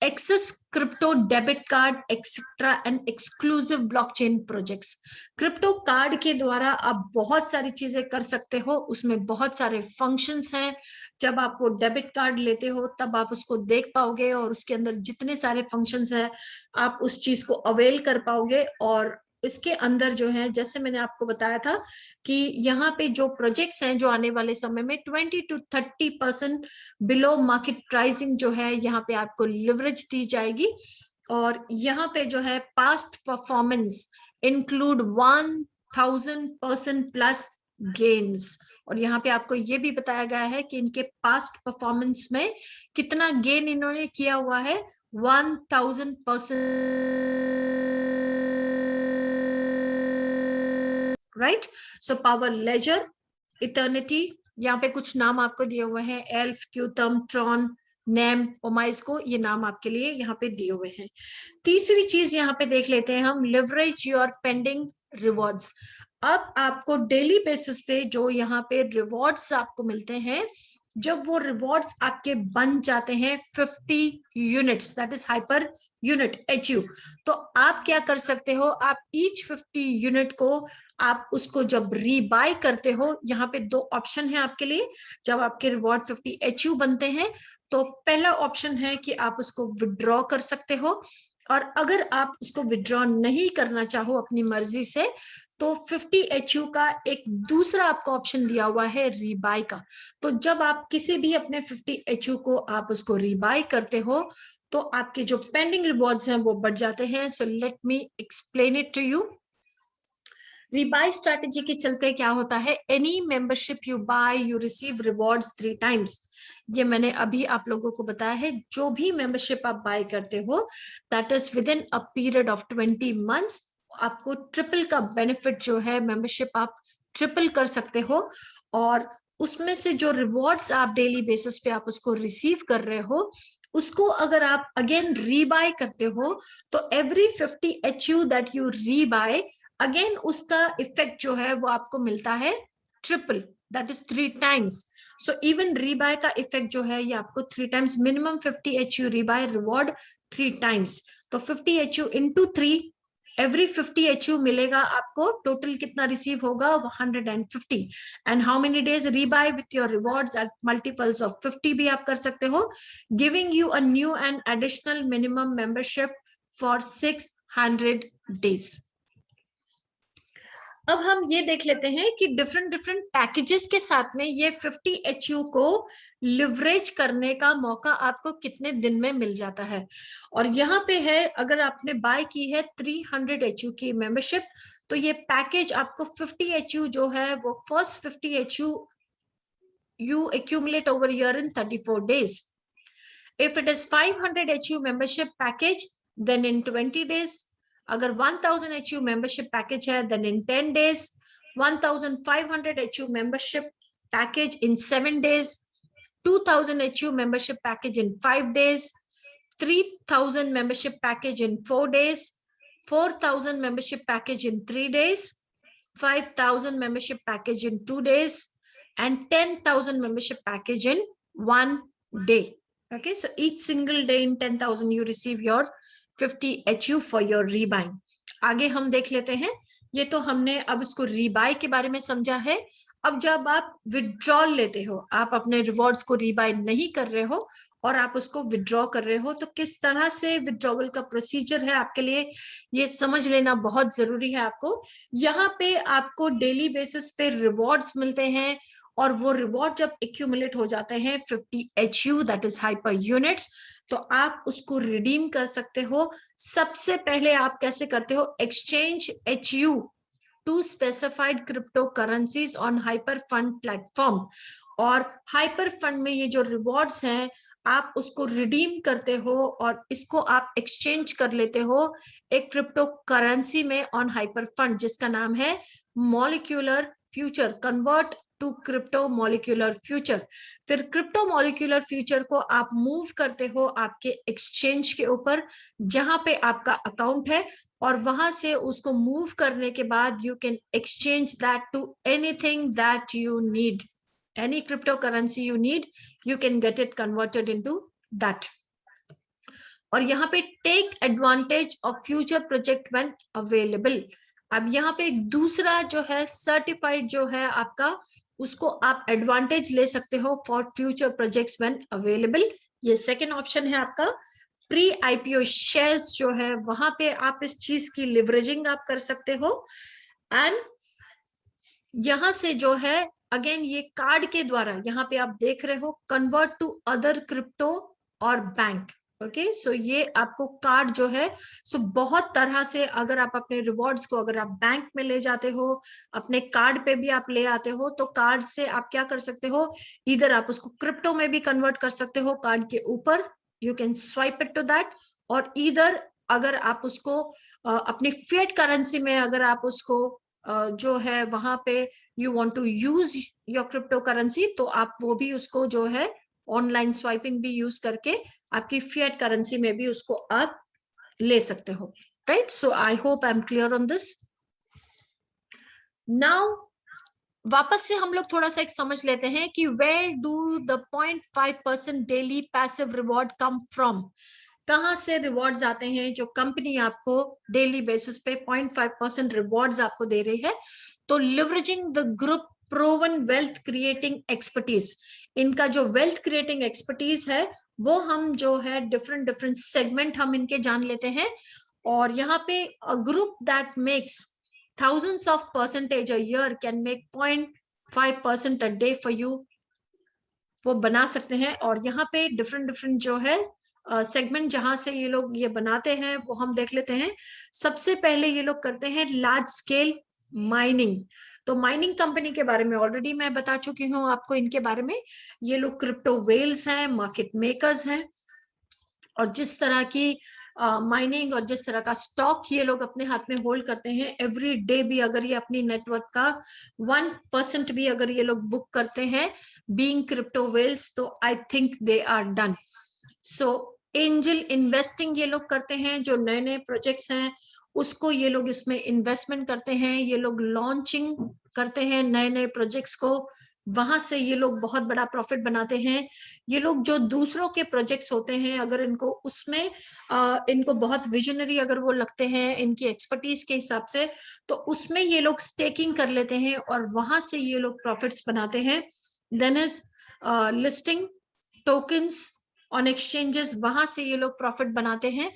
access crypto debit card etcetera and exclusive blockchain projects. Crypto card के द्वारा आप बहुत सारी चीजें कर सकते हो, उसमें बहुत सारे फंक्शंस हैं। जब आप वो डेबिट कार्ड लेते हो तब आप उसको देख पाओगे और उसके अंदर जितने सारे फंक्शंस हैं आप उस चीज को अवेल कर पाओगे। और इसके अंदर जो है, जैसे मैंने आपको बताया था कि यहाँ पे जो प्रोजेक्ट्स हैं जो आने वाले समय में 20 to 30% बिलो मार्केट प्राइसिंग जो है यहाँ पे आपको लिवरेज दी जाएगी। और यहाँ पे जो है past performance include 1000% plus gains, और यहाँ पे आपको ये भी बताया गया है कि इनके पास्ट परफॉर्मेंस में कितना गेन इन्होंने किया हुआ है, 1000%, right. So Power Ledger, Eternity, यहाँ पे कुछ नाम आपको दिए हुए हैं, Elf, Qtum, Tron, NEM, OmiseGO, ये नाम आपके लिए यहाँ पे दिए हुए हैं। तीसरी चीज यहाँ पे देख लेते हैं हम, लिवरेज योर पेंडिंग रिवॉर्ड्स। अब आपको डेली बेसिस पे जो यहाँ पे रिवॉर्ड्स आपको मिलते हैं, जब वो रिवॉर्ड्स आपके बन जाते हैं 50 units, that is hyper unit HU, तो आप क्या कर सकते हो, आप ईच 50 यूनिट को आप उसको जब रीबाय करते हो, यहाँ पे दो ऑप्शन है आपके लिए। जब आपके रिवॉर्ड 50 HU बनते हैं तो पहला ऑप्शन है कि आप उसको विड्रॉ कर सकते हो, और अगर आप उसको विड्रॉ नहीं करना चाहो अपनी मर्जी से, तो 50 HU का एक दूसरा आपको ऑप्शन दिया हुआ है रीबाय का। तो जब आप किसी भी अपने 50 HU को आप उसको रीबाय करते हो तो आपके जो पेंडिंग रिवॉर्ड्स हैं वो बढ़ जाते हैं। So let me explain it to you. Rebuy strategy के चलते क्या होता है, any membership you buy you receive rewards 3 times. ये मैंने अभी आप लोगों को बताया है, जो भी मेंबरशिप आप बाय करते हो that is with in a period of 20 months, आपको ट्रिपल का बेनिफिट जो है, मेंबरशिप आप ट्रिपल कर सकते हो। और उसमें से जो रिवॉर्ड्स आप डेली बेसिस पे आप उसको रिसीव कर रहे हो, उसको अगर आप अगेन रीबाय करते हो, तो every 50 HU that you rebuy, again उसका इफेक्ट जो है वो आपको मिलता है triple, that is 3 times. So even rebuy का इफेक्ट जो है ये आपको 3 times, minimum 50 HU rebuy, reward 3 times. तो 50 HU इंटू 3, एवरी 50 HU मिलेगा आपको, टोटल कितना रिसीव होगा, 150। And how many days rebuy with your rewards at multiples of 50 भी आप कर सकते हो, giving you a new and additional minimum membership for 600 days. अब हम ये देख लेते हैं कि डिफरेंट डिफरेंट पैकेजेस के साथ में ये 50 HU को लिवरेज करने का मौका आपको कितने दिन में मिल जाता है। और यहाँ पे है, अगर आपने बाय की है 300 HU की मेंबरशिप, तो ये पैकेज आपको 50 HU जो है वो first 50 HU you accumulate over year in 34 days. If it is 500 HU membership package, then in 20 days. अगर 1000 HU membership package है, then in 10 days. 1500 HU membership package in 7 days. 2000 HU membership package in 5 days. 3000 membership package in 4 days. 4000 membership package in 3 days. 5000 membership package in 2 days. And 10,000 membership package in 1 day. Okay, so each single day in 10,000 you receive your 50 HU for your rebuying. आगे हम देख लेते हैं, ये तो हमने अब इसको रीबाय के बारे में समझा है। अब जब आप विड्रॉल लेते हो, आप अपने रिवॉर्ड्स को रीबाय नहीं कर रहे हो और आप उसको विड्रॉ कर रहे हो, तो किस तरह से विड्रॉवल का प्रोसीजर है आपके लिए ये समझ लेना बहुत जरूरी है आपको। यहाँ पे आपको डेली बेसिस पे रिवॉर्ड्स मिलते हैं, और वो रिवॉर्ड जब एक्यूमुलेट हो जाते हैं 50 HU that is hyper units, तो आप उसको रिडीम कर सकते हो। सबसे पहले आप कैसे करते हो, exchange HU to specified crypto currencies on Hyper Fund platform. और हाइपर फंड में ये जो रिवॉर्ड्स हैं आप उसको रिडीम करते हो और इसको आप एक्सचेंज कर लेते हो एक क्रिप्टो करेंसी में ऑन हाइपर फंड, जिसका नाम है molecular future, convert to crypto molecular future. फिर क्रिप्टो मॉलिक्यूलर फ्यूचर को आप मूव करते हो आपके एक्सचेंज के ऊपर जहां पे आपका अकाउंट है, और वहां से उसको मूव करने के बाद you can exchange that to anything that you need, any cryptocurrency you need, you can get it converted into that. और यहाँ पे take advantage of future project when available। अब यहाँ पे एक दूसरा जो है सर्टिफाइड जो है आपका, उसको आप एडवांटेज ले सकते हो for future projects when available. ये सेकेंड ऑप्शन है आपका। प्री IPO शेयर्स जो है वहां पे आप इस चीज की लिवरेजिंग आप कर सकते हो। एंड यहां से जो है अगेन ये कार्ड के द्वारा यहाँ पे आप देख रहे हो, कन्वर्ट टू अदर क्रिप्टो और बैंक। ओके सो ये आपको कार्ड जो है सो बहुत तरह से, अगर आप अपने रिवॉर्ड्स को अगर आप बैंक में ले जाते हो, अपने कार्ड पे भी आप ले आते हो, तो कार्ड से आप क्या कर सकते हो, इधर आप उसको क्रिप्टो में भी कन्वर्ट कर सकते हो कार्ड के ऊपर, you can swipe it to that, और इधर अगर आप उसको अपनी फिएट करेंसी में अगर आप उसको जो है वहां पे you want to use your crypto currency, तो आप वो भी उसको जो है ऑनलाइन स्वाइपिंग भी यूज करके आपकी फिएट करेंसी में भी उसको आप ले सकते हो, right. So I hope I am clear on this. Now वापस से हम लोग थोड़ा सा एक समझ लेते हैं कि where do the 0.5% daily passive reward come from, कहां से रिवॉर्ड्स आते हैं जो कंपनी आपको डेली बेसिस पे 0.5% रिवॉर्ड्स आपको दे रही है। तो leveraging the group proven wealth creating expertise, इनका जो वेल्थ क्रिएटिंग एक्सपर्टीज है वो हम जो है डिफरेंट डिफरेंट सेगमेंट हम इनके जान लेते हैं। और यहाँ पे a group that makes thousands of percentage a year can make 0.5% a day for you, वो बना सकते हैं। और यहाँ पे डिफरेंट डिफरेंट जो है सेगमेंट जहां से ये लोग ये बनाते हैं वो हम देख लेते हैं। सबसे पहले ये लोग करते हैं लार्ज स्केल माइनिंग। तो माइनिंग कंपनी के बारे में ऑलरेडी मैं बता चुकी हूँ आपको इनके बारे में। ये लोग क्रिप्टो वेल्स हैं, मार्केट मेकर्स हैं, और जिस तरह की माइनिंग और जिस तरह का स्टॉक ये लोग अपने हाथ में होल्ड करते हैं, एवरी डे भी अगर ये अपनी नेटवर्क का 1% भी अगर ये लोग बुक करते हैं बीइंग क्रिप्टो वेल्स, तो I think they are done. So angel investing ये लोग करते हैं, जो नए नए प्रोजेक्ट्स हैं उसको ये लोग इसमें इन्वेस्टमेंट करते हैं, ये लोग लॉन्चिंग करते हैं नए नए प्रोजेक्ट्स को, वहां से ये लोग बहुत बड़ा प्रॉफिट बनाते हैं। ये लोग जो दूसरों के प्रोजेक्ट्स होते हैं अगर इनको उसमें इनको बहुत विजनरी अगर वो लगते हैं इनकी एक्सपर्टीज के हिसाब से, तो उसमें ये लोग स्टेकिंग कर लेते हैं और वहां से ये लोग प्रॉफिट्स बनाते हैं। Then is listing tokens on exchanges, वहां से ये लोग प्रॉफिट बनाते हैं।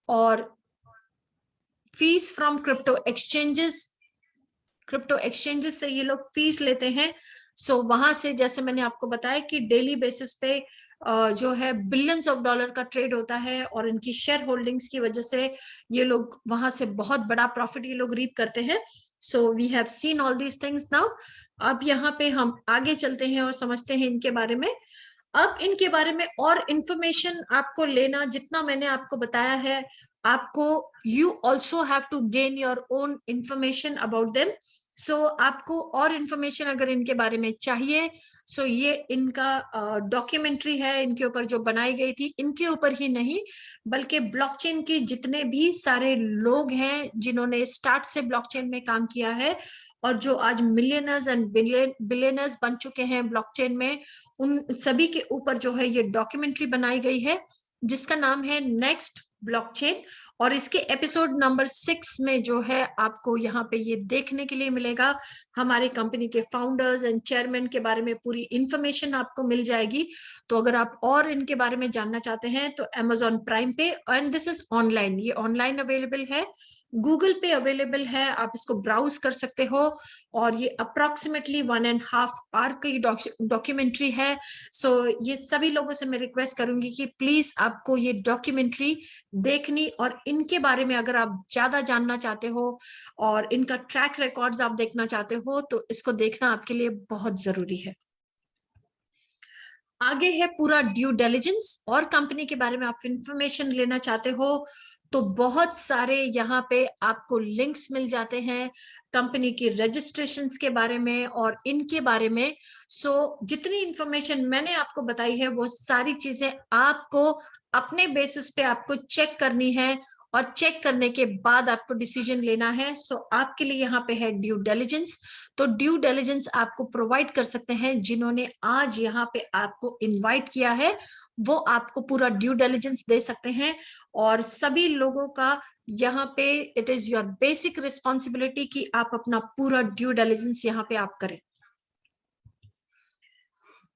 और फीस फ्रॉम क्रिप्टो एक्सचेंजेस से ये लोग फीस लेते हैं। सो वहां से जैसे मैंने आपको बताया कि डेली बेसिस पे जो है बिलियंस ऑफ डॉलर का ट्रेड होता है, और इनकी शेयर होल्डिंग्स की वजह से ये लोग वहां से बहुत बड़ा प्रॉफिट ये लोग रीप करते हैं। So we have seen all these things now. अब यहाँ पे हम आगे चलते हैं और समझते हैं इनके बारे में। अब इनके बारे में और इंफॉर्मेशन आपको लेना, जितना मैंने आपको बताया है, आपको you also have to gain your own information about them. So आपको और इंफॉर्मेशन अगर इनके बारे में चाहिए, सो ये इनका डॉक्यूमेंट्री है इनके ऊपर जो बनाई गई थी, इनके ऊपर ही नहीं बल्कि ब्लॉकचेन के जितने भी सारे लोग हैं जिन्होंने स्टार्ट से ब्लॉकचेन में काम किया है और जो आज मिलियनर्स एंड बिलियनर्स बन चुके हैं ब्लॉकचेन में, उन सभी के ऊपर जो है ये डॉक्यूमेंट्री बनाई गई है जिसका नाम है नेक्स्ट ब्लॉकचेन। और इसके एपिसोड नंबर 6 में जो है आपको यहाँ पे ये देखने के लिए मिलेगा, हमारी कंपनी के फाउंडर्स एंड चेयरमैन के बारे में पूरी इंफॉर्मेशन आपको मिल जाएगी। तो अगर आप और इनके बारे में जानना चाहते हैं तो Amazon प्राइम पे, एंड दिस इज ऑनलाइन, ये ऑनलाइन अवेलेबल है, गूगल पे अवेलेबल है, आप इसको ब्राउज कर सकते हो। और ये अप्रोक्सीमेटली 1.5 आवर की डॉक्यूमेंट्री है। सो ये सभी लोगों से मैं रिक्वेस्ट करूंगी कि प्लीज आपको ये डॉक्यूमेंट्री देखनी, और इनके बारे में अगर आप ज्यादा जानना चाहते हो और इनका ट्रैक रिकॉर्ड्स आप देखना चाहते हो तो इसको देखना आपके लिए बहुत जरूरी है। आगे है पूरा ड्यू डिलिजेंस, और कंपनी के बारे में आप इंफॉर्मेशन लेना चाहते हो तो बहुत सारे यहाँ पे आपको लिंक्स मिल जाते हैं कंपनी की रजिस्ट्रेशंस के बारे में और इनके बारे में। सो जितनी इंफॉर्मेशन मैंने आपको बताई है वो सारी चीजें आपको अपने बेसिस पे आपको चेक करनी है, और चेक करने के बाद आपको डिसीजन लेना है। सो आपके लिए यहाँ पे है ड्यू डिलिजेंस। तो ड्यू डिलिजेंस आपको प्रोवाइड कर सकते हैं जिन्होंने आज यहाँ पे आपको इनवाइट किया है, वो आपको पूरा ड्यू डिलिजेंस दे सकते हैं। और सभी लोगों का यहाँ पे it is your basic responsibility कि आप अपना पूरा ड्यू डिलिजेंस यहाँ पे आप करें।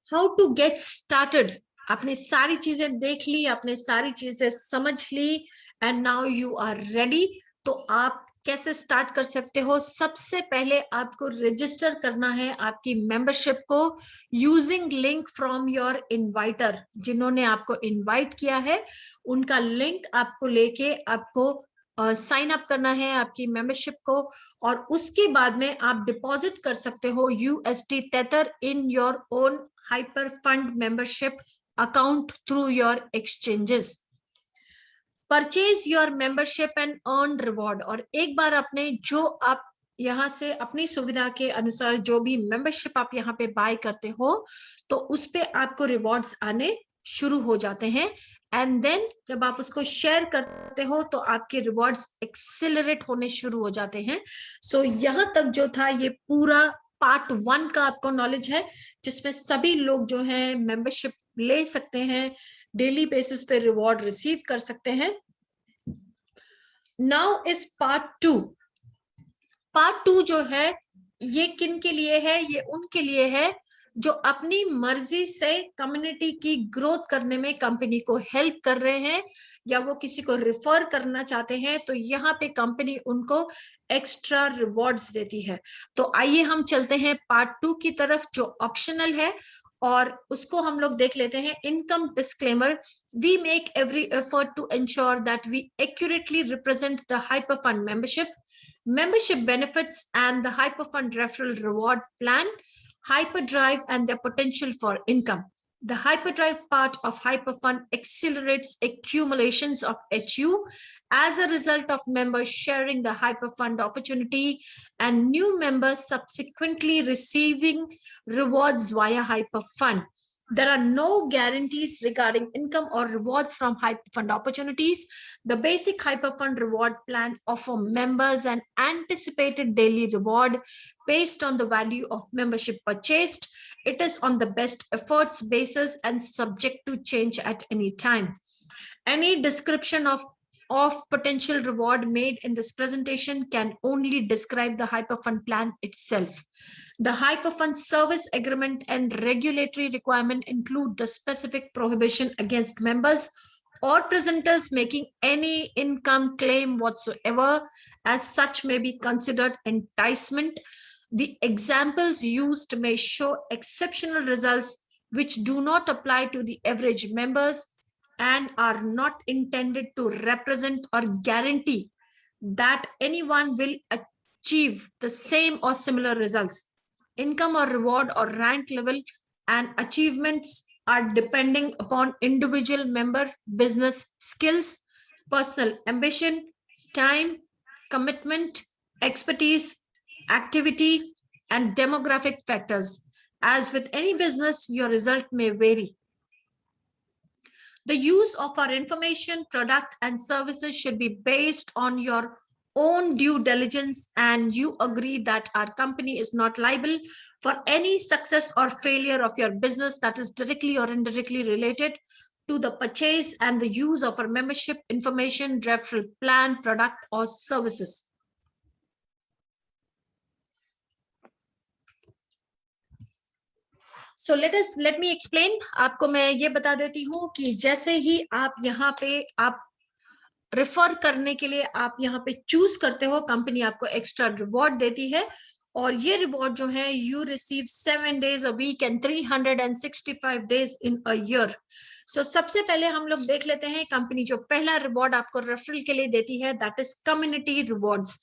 हाउ टू गेट स्टार्टेड, आपने सारी चीजें देख ली, आपने सारी चीजें समझ ली, and now you are ready तो आप कैसे स्टार्ट कर सकते हो? सबसे पहले आपको रजिस्टर करना है आपकी मेंबरशिप को यूजिंग लिंक फ्रॉम योर इनवाइटर। जिन्होंने आपको इनवाइट किया है उनका लिंक आपको लेके आपको साइन अप करना है आपकी मेंबरशिप को, और उसके बाद में आप डिपॉजिट कर सकते हो USD Tether in your own HyperFund membership account through your exchanges. Purchase your membership and earn reward. और एक बार अपने जो आप यहाँ से अपनी सुविधा के अनुसार जो भी मेंबरशिप आप यहाँ पे बाय करते हो तो उस पे आपको रिवॉर्ड्स आने शुरू हो जाते हैं। एंड देन जब आप उसको शेयर करते हो तो आपके रिवॉर्ड्स एक्सेलरेट होने शुरू हो जाते हैं। सो यहाँ तक जो था ये पूरा पार्ट 1 का आपको नॉलेज है, जिसमें सभी लोग जो है मेंबरशिप ले सकते हैं, डेली बेसिस पे रिवॉर्ड रिसीव कर सकते हैं। Now is part 2। पार्ट 2 जो है ये किन के लिए है? ये उनके लिए है जो अपनी मर्जी से कम्युनिटी की ग्रोथ करने में कंपनी को हेल्प कर रहे हैं या वो किसी को रिफर करना चाहते हैं, तो यहाँ पे कंपनी उनको एक्स्ट्रा रिवॉर्ड्स देती है। तो आइए हम चलते हैं पार्ट 2 की तरफ जो ऑप्शनल है, और उसको हम लोग देख लेते हैं। Income disclaimer. We make every effort to ensure that we accurately represent the HyperFund membership benefits and the hyperfund referral reward plan, hyperdrive and their potential for income. The hyperdrive part of hyperfund accelerates accumulations of HU as a result of members sharing the hyperfund opportunity and new members subsequently receiving rewards via hyperfund. There are no guarantees regarding income or rewards from hyperfund opportunities. The basic hyperfund reward plan offers members an anticipated daily reward based on the value of membership purchased. It is on the best efforts basis and subject to change at any time. Any description of potential reward made in this presentation can only describe the hyperfund plan itself. The hyperfund service agreement and regulatory requirement include the specific prohibition against members or presenters making any income claim whatsoever, as such may be considered enticement. The examples used may show exceptional results which do not apply to the average members and are not intended to represent or guarantee that anyone will achieve the same or similar results. Income or reward or rank level and achievements are depending upon individual member business skills, personal ambition, time, commitment, expertise, activity, and demographic factors. As with any business, your result may vary. The use of our information, product, and services should be based on your own due diligence, and you agree that our company is not liable for any success or failure of your business that is directly or indirectly related to the purchase and the use of our membership information, referral plan, product, or services. So let me explain. आपको मैं ये बता देती हूँ कि जैसे ही आप यहाँ पे आप रेफर करने के लिए आप यहाँ पे चूज करते हो, कंपनी आपको एक्स्ट्रा रिवॉर्ड देती है, और ये रिवॉर्ड जो है you receive 7 days a week and 365 days in a year. सो सबसे पहले हम लोग देख लेते हैं कंपनी जो पहला रिवॉर्ड आपको रेफरल के लिए देती है, that is community rewards.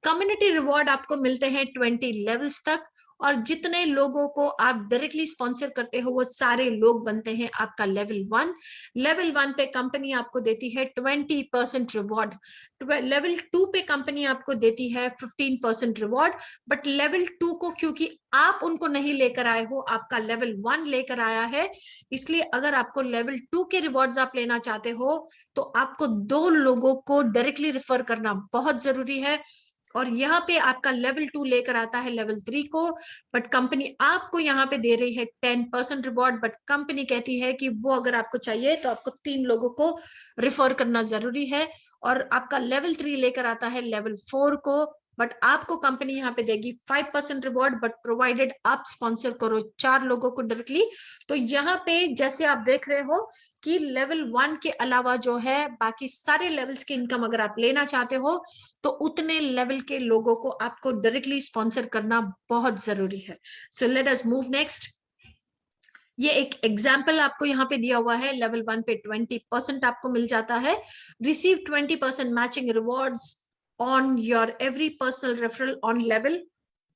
Community reward आपको मिलते हैं 20 लेवल्स तक, और जितने लोगों को आप डायरेक्टली स्पॉन्सर करते हो वो सारे लोग बनते हैं आपका लेवल 1। लेवल 1 पे कंपनी आपको देती है 20% रिवॉर्ड। लेवल 2 पे कंपनी आपको देती है 15% रिवॉर्ड। बट लेवल 2 को क्योंकि आप उनको नहीं लेकर आए हो, आपका लेवल 1 लेकर आया है, इसलिए अगर आपको लेवल 2 के रिवॉर्ड्स आप लेना चाहते हो तो आपको 2 लोगों को डायरेक्टली रेफर करना बहुत जरूरी है। और यहाँ पे आपका लेवल 2 लेकर आता है लेवल 3 को, बट कंपनी आपको यहाँ पे दे रही है 10% रिवॉर्ड। बट कंपनी कहती है कि वो अगर आपको चाहिए तो आपको 3 लोगों को रिफर करना जरूरी है। और आपका लेवल 3 लेकर आता है लेवल 4 को, बट आपको कंपनी यहाँ पे देगी 5% रिवॉर्ड, बट प्रोवाइडेड आप स्पॉन्सर करो 4 लोगों को डायरेक्टली। तो यहाँ पे जैसे आप देख रहे हो कि लेवल 1 के अलावा जो है बाकी सारे लेवल्स की इनकम अगर आप लेना चाहते हो तो उतने लेवल के लोगों को आपको डायरेक्टली स्पॉन्सर करना बहुत जरूरी है। सो लेट अस मूव नेक्स्ट। ये एक एग्जाम्पल आपको यहाँ पे दिया हुआ है। लेवल 1 पे 20% आपको मिल जाता है। Receive 20% matching rewards on your every personal referral on level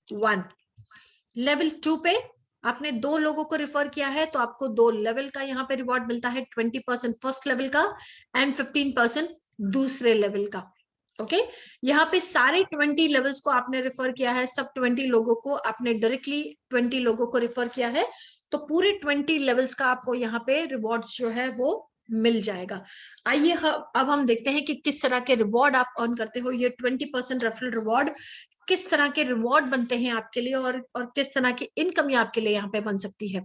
1। Level 2 पे आपने 2 लोगों को रिफर किया है तो आपको 2 लेवल का यहाँ पे रिवॉर्ड मिलता है, 20% फर्स्ट लेवल का एंड 15% दूसरे लेवल का। ओके यहाँ पे सारे 20 लेवल्स को आपने रिफर किया है, सब 20 लोगों को आपने डायरेक्टली 20 लोगों को रिफर किया है, तो पूरे 20 लेवल्स का आपको यहाँ पे रिवॉर्ड्स जो है वो मिल जाएगा। आइए अब हम देखते हैं कि किस तरह के रिवॉर्ड आप अर्न करते हो। ये 20% रेफरल रिवॉर्ड किस तरह के रिवॉर्ड बनते हैं आपके लिए और किस तरह की इनकम आपके लिए यहाँ पे बन सकती है।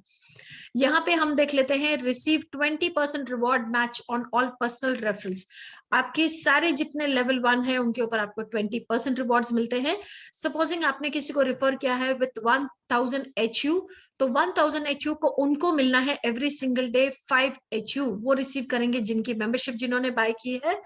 यहाँ पे हम देख लेते हैं receive 20% reward match on all personal referrals. आपके सारे जितने लेवल 1 है उनके ऊपर आपको 20% रिवॉर्ड्स मिलते हैं। सपोजिंग आपने किसी को रिफर किया है विथ 1000 HU, तो 1000 HU को उनको मिलना है एवरी सिंगल डे 5 HU वो रिसीव करेंगे जिनकी मेंबरशिप जिन्होंने बाय की है।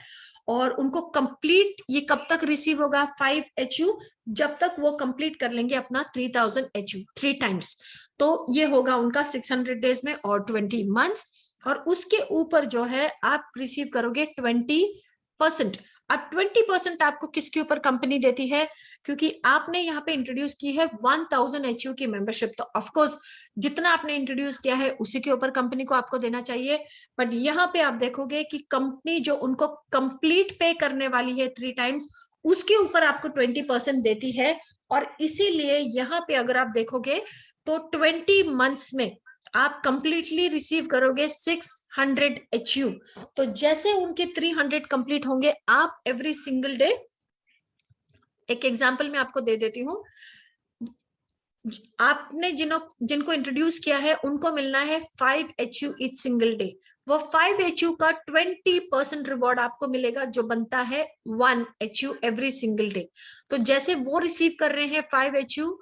और उनको कंप्लीट ये कब तक रिसीव होगा 5 HU, जब तक वो कंप्लीट कर लेंगे अपना 3000 HU 3 टाइम्स, तो ये होगा उनका 600 डेज में और 20 मंथ्स। और उसके ऊपर जो है आप रिसीव करोगे 20%। अब 20% आपको किसके ऊपर कंपनी देती है, क्योंकि आपने यहाँ पे इंट्रोड्यूस की है 1000 HU की मेंबरशिप, तो ऑफ कोर्स जितना आपने इंट्रोड्यूस किया है उसी के ऊपर कंपनी को आपको देना चाहिए। बट यहाँ पे आप देखोगे कि कंपनी जो उनको कंप्लीट पे करने वाली है 3 टाइम्स उसके ऊपर आपको 20% देती है। और इसीलिए यहाँ पे अगर आप देखोगे तो 20 मंथ्स में आप कंप्लीटली रिसीव करोगे 600 HU। तो जैसे उनके 300 कंप्लीट होंगे आप एवरी सिंगल डे, एक एग्जांपल मैं आपको दे देती हूँ, आपने जिनको इंट्रोड्यूस किया है उनको मिलना है 5 HU ईच सिंगल डे। वो 5 HU का 20% रिवॉर्ड आपको मिलेगा जो बनता है 1 HU एवरी सिंगल डे। तो जैसे वो रिसीव कर रहे हैं 5 HU,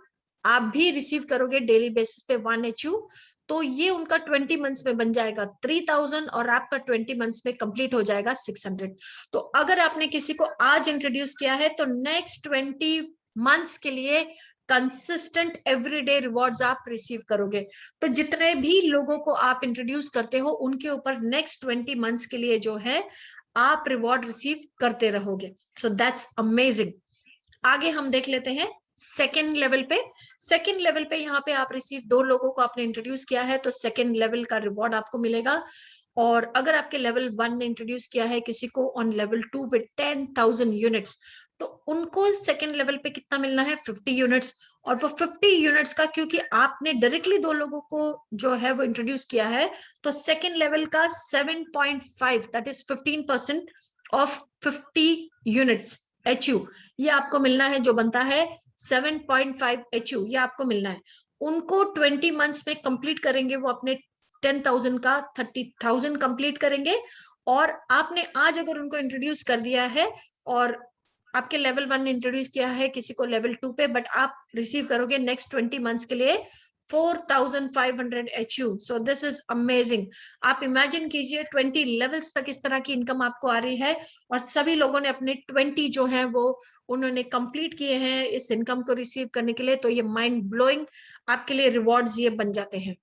आप भी रिसीव करोगे डेली बेसिस पे 1 HU। तो ये उनका 20 मंथ्स में बन जाएगा 3000 और आपका 20 मंथ्स में कंप्लीट हो जाएगा 600। तो अगर आपने किसी को आज इंट्रोड्यूस किया है तो नेक्स्ट 20 मंथ्स के लिए कंसिस्टेंट एवरीडे रिवॉर्ड्स आप रिसीव करोगे। तो जितने भी लोगों को आप इंट्रोड्यूस करते हो उनके ऊपर नेक्स्ट 20 मंथ्स के लिए जो है आप रिवॉर्ड रिसीव करते रहोगे। So that's amazing. आगे हम देख लेते हैं सेकेंड लेवल पे। सेकेंड लेवल पे यहाँ पे आप रिसीव 2 लोगों को आपने इंट्रोड्यूस किया है तो सेकेंड लेवल का रिवॉर्ड आपको मिलेगा। और अगर आपके लेवल 1 ने इंट्रोड्यूस किया है किसी को ऑन लेवल 2 पे 10,000 यूनिट्स, तो उनको सेकेंड लेवल पे कितना मिलना है 50 यूनिट्स। और वो 50 यूनिट्स का क्योंकि आपने डायरेक्टली 2 लोगों को जो है वो इंट्रोड्यूस किया है तो सेकेंड लेवल का 7.5 that is 15% of 50 units HU ये आपको मिलना है, जो बनता है 7.5 HU ये आपको मिलना है। उनको 20 मंथ्स में कंप्लीट करेंगे, वो अपने 10,000 का 30,000 कंप्लीट करेंगे। और आपने आज अगर उनको इंट्रोड्यूस कर दिया है और आपके लेवल 1 ने इंट्रोड्यूस किया है किसी को लेवल 2 पे, बट आप रिसीव करोगे नेक्स्ट 20 मंथ्स के लिए 4,500 HU। So this is amazing. आप इमेजिन कीजिए 20 लेवल्स तक इस तरह की इनकम आपको आ रही है और सभी लोगों ने अपने 20 जो है वो उन्होंने कंप्लीट किए हैं इस इनकम को रिसीव करने के लिए। तो ये माइंड ब्लोइंग आपके लिए रिवॉर्ड्स ये बन जाते हैं।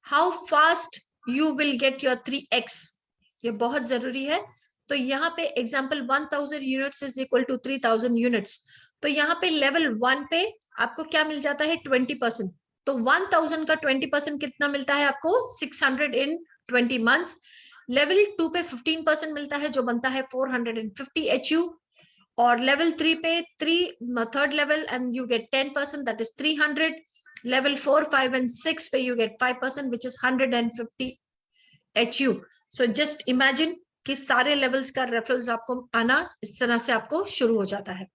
How fast you will get your 3x, ये बहुत जरूरी है। तो यहाँ पे example 1000 units is equal to 3000 units. तो यहाँ पे लेवल 1 पे आपको क्या मिल जाता है 20%। तो 1000 का 20% कितना मिलता है आपको 600 इन 20 मंथ्स। लेवल 2 पे 15% मिलता है जो बनता है 450 HU। और लेवल 3 पे third level and you get 10% that is 300। Level 4, 5 and 6 पे you get 5% which is 150 HU। So just imagine कि सारे लेवल्स का रेफरल्स आपको आना इस तरह से आपको शुरू हो जाता है।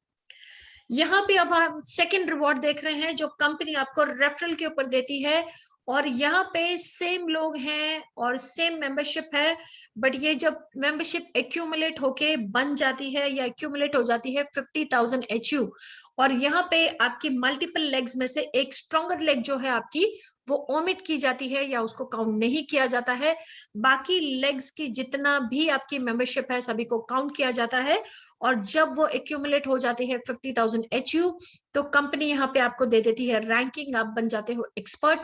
यहाँ पे अब हम सेकेंड रिवॉर्ड देख रहे हैं जो कंपनी आपको रेफरल के ऊपर देती है। और यहाँ पे सेम लोग हैं और सेम मेंबरशिप है, बट ये जब मेंबरशिप एक्यूमुलेट होके बन जाती है या एक्यूमुलेट हो जाती है 50,000 HU, और यहाँ पे आपकी मल्टीपल लेग्स में से एक स्ट्रॉन्गर लेग जो है आपकी वो ओमिट की जाती है या उसको काउंट नहीं किया जाता है। बाकी लेग्स की जितना भी आपकी मेंबरशिप है सभी को काउंट किया जाता है, और जब वो एक्यूमुलेट हो जाती है 50,000 HU, तो कंपनी यहाँ पे आपको दे देती है रैंकिंग, आप बन जाते हो एक्सपर्ट।